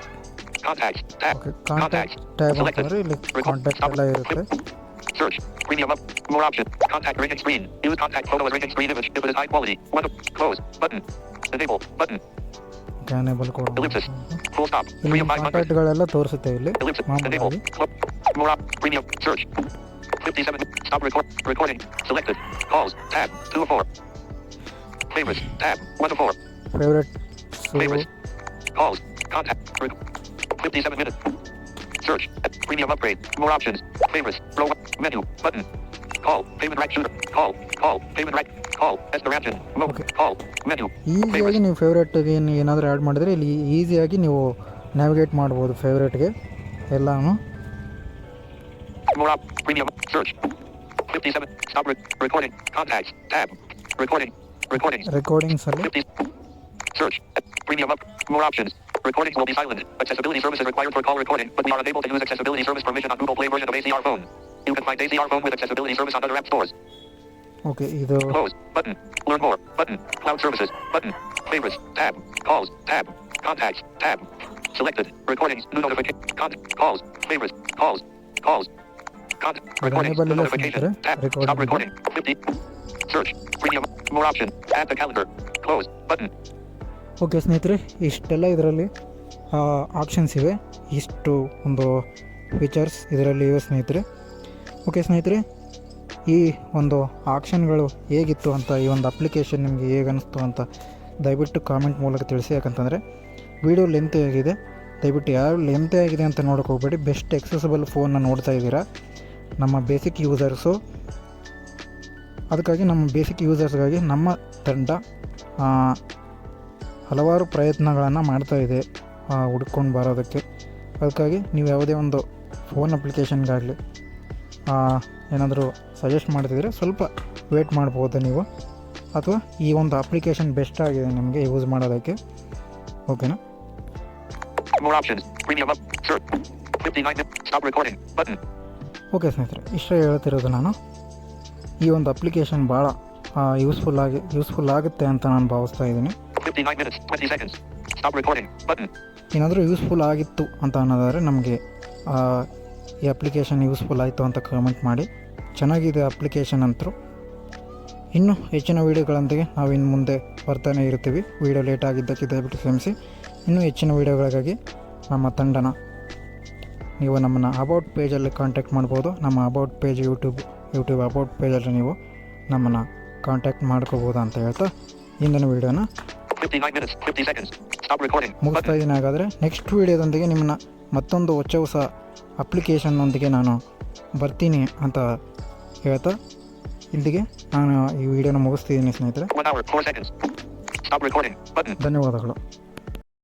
Contacts. Tab.
Okay contact tab ಅಂತಂದರೆ ಇಲ್ಲಿ contact ಎಲ್ಲ ಇರುತ್ತೆ.
Search. Premium up. More options. Contact ringing screen. Use contact photo as ringing screen image if it is high quality. One. Close. Button. Enable. Button.
ಕ್ಯಾನೇಬಲ್ ಕೂಡ
Ellipsis. Full stop.
ಇಲ್ಲಿ
Premium 500.
ಕಾಂಟ್ಯಾಕ್ಟ್ಗಳೆಲ್ಲ ತೋರಿಸುತ್ತೆ ಇಲ್ಲಿ
Ellipsis. Enable.
ಮಾಮೂಲಾಗಿ.
More up. Premium. Search. 57. Stop recording. Selected. Calls. Tab. 2 of 4. Favorites. Tab. 1 of 4.
Favourite
Favorites. Calls. Contact. 57 minutes. Search. Premium upgrade. More options. Favorites. Row 1. Menu. Button. Call. Payment rack shooter. Call. Payment rack. Call. Esperantin. Mode.
Okay.
Call. Menu.
ಈಸಿಯಾಗಿ ನೀವು ಫೇವ್ರೇಟ್ಗೆ ಏನಾದರೂ add ಮಾಡಿದರೆ ಇಲ್ಲಿ ಈಸಿಯಾಗಿ ನೀವು navigate ಮಾಡ್ಬೋದು ಫೇವ್ರೇಟ್ಗೆ ಎಲ್ಲನೂ.
More up. Premium. Search. 57. Stop recording. Contacts. Tab. Recordings.
ರೆಕಾರ್ಡಿಂಗ್ಸಲ್ಲಿ
50. Search. Premium up. More options. Recordings will be silent. Accessibility service is required for call recording, but we are unable to use accessibility service permission on Google Play version of ACR phone. You can find ACR phone with accessibility service on other app stores.
Okay ಇದು
Close. Button. Learn more. Button. Cloud services. Button. Favorites. Tab. Calls. Tab. Contacts. Tab. Selected. Recordings. New notification. Calls. Favorites. Calls. Recordings. New notification. Tab. Stop recording. 50. Search. Premium. More option. Add the calendar. Close. Button.
Okay ಸ್ನೇಹಿತರೆ, ಇಷ್ಟೆಲ್ಲ ಇದರಲ್ಲಿ options ಇವೆ, ಇಷ್ಟು ಒಂದು features ಇದರಲ್ಲಿ ಇವೆ ಸ್ನೇಹಿತರೆ. Okay ಸ್ನೇಹಿತರೆ, ಈ ಒಂದು ಆಪ್ಷನ್ಗಳು ಹೇಗಿತ್ತು ಅಂತ, ಈ ಒಂದು ಅಪ್ಲಿಕೇಶನ್ ನಿಮಗೆ ಹೇಗೆ ಅನ್ನಿಸ್ತು ಅಂತ ದಯವಿಟ್ಟು ಕಾಮೆಂಟ್ ಮೂಲಕ ತಿಳಿಸಿ. ಯಾಕಂತಂದರೆ ವಿಡಿಯೋ ಲೆಂತ್ ಆಗಿದೆ, ದಯವಿಟ್ಟು ಯಾರು ಲೆಂತ್ ಆಗಿದೆ ಅಂತ ನೋಡೋಕೆ ಹೋಗಬೇಡಿ. ಬೆಸ್ಟ್ ಎಕ್ಸೆಸಿಬಲ್ ಫೋನ್ನ ನೋಡ್ತಾ ಇದ್ದೀರಾ ನಮ್ಮ ಬೇಸಿಕ್ ಯೂಸರ್ಸು. ಅದಕ್ಕಾಗಿ ನಮ್ಮ ಬೇಸಿಕ್ ಯೂಸರ್ಸ್ಗಾಗಿ ನಮ್ಮ ತಂಡ ಹಲವಾರು ಪ್ರಯತ್ನಗಳನ್ನು ಮಾಡ್ತಾಯಿದೆ ಹುಡ್ಕೊಂಡು ಬರೋದಕ್ಕೆ. ಅದಕ್ಕಾಗಿ ನೀವು ಯಾವುದೇ ಒಂದು ಫೋನ್ ಅಪ್ಲಿಕೇಶನ್ಗಾಗಲಿ ಏನಾದರೂ ಸಜೆಸ್ಟ್ ಮಾಡ್ತಿದ್ರೆ ಸ್ವಲ್ಪ ವೇಟ್ ಮಾಡ್ಬೋದು ನೀವು, ಅಥವಾ ಈ ಒಂದು ಅಪ್ಲಿಕೇಶನ್ ಬೆಸ್ಟ್ ಆಗಿದೆ ನಿಮಗೆ ಯೂಸ್ ಮಾಡೋದಕ್ಕೆ. ಓಕೆನಾ? ಓಕೆ ಸ್ನೇಹಿತರೆ, ಇಷ್ಟ ಹೇಳ್ತಿರೋದು ನಾನು. ಈ ಒಂದು ಅಪ್ಲಿಕೇಶನ್ ಭಾಳ ಯೂಸ್ಫುಲ್ ಆಗುತ್ತೆ ಅಂತ ನಾನು ಭಾವಿಸ್ತಾ ಇದ್ದೀನಿ. ಏನಾದರೂ ಯೂಸ್ಫುಲ್ ಆಗಿತ್ತು ಅಂತ ಅನ್ನೋದಾದರೆ ನಮಗೆ ಈ ಅಪ್ಲಿಕೇಶನ್ ಯೂಸ್ಫುಲ್ ಆಯಿತು ಅಂತ ಕಮೆಂಟ್ ಮಾಡಿ. ಚೆನ್ನಾಗಿದೆ ಅಪ್ಲಿಕೇಶನ್ ಅಂತೂ. ಇನ್ನೂ ಹೆಚ್ಚಿನ ವೀಡಿಯೋಗಳೊಂದಿಗೆ ನಾವು ಇನ್ನು ಮುಂದೆ ಬರ್ತಾನೆ ಇರ್ತೀವಿ. ವೀಡಿಯೋ ಲೇಟ್ ಆಗಿದ್ದಕ್ಕೆ ದಯವಿಟ್ಟು ಕ್ಷಮಿಸಿ. ಇನ್ನೂ ಹೆಚ್ಚಿನ ವೀಡಿಯೋಗಳಿಗಾಗಿ ನಮ್ಮ ತಂಡನ ನೀವು ನಮ್ಮನ್ನು ಅಬೌಟ್ ಪೇಜಲ್ಲಿ ಕಾಂಟ್ಯಾಕ್ಟ್ ಮಾಡ್ಬೋದು. ನಮ್ಮ ಅಬೌಟ್ ಪೇಜ್ ಯೂಟ್ಯೂಬ್ ಅಬೌಟ್ ಪೇಜಲ್ಲಿ ನೀವು ನಮ್ಮನ್ನು ಕಾಂಟ್ಯಾಕ್ಟ್ ಮಾಡ್ಕೋಬೋದು ಅಂತ ಹೇಳ್ತಾ ಇಂದಿನ ವೀಡಿಯೋನ
59 minutes, 50 seconds. Stop recording.
ಮುಗಿಸ್ತಾ
Button.
ಇದ್ದೀನಿ. ಹಾಗಾದರೆ ನೆಕ್ಸ್ಟ್ ವೀಡಿಯೋದೊಂದಿಗೆ ನಿಮ್ಮನ್ನ ಮತ್ತೊಂದು ಹೊಸ ಅಪ್ಲಿಕೇಶನ್ನೊಂದಿಗೆ ನಾನು ಬರ್ತೀನಿ ಅಂತ ಹೇಳ್ತಾ ಇಲ್ಲಿಗೆ ನಾನು ಈ ವಿಡಿಯೋನ ಮುಗಿಸ್ತಿದ್ದೀನಿ ಸ್ನೇಹಿತರೆ.
1 hour, 4 seconds. Stop recording. Button.
ಧನ್ಯವಾದಗಳು.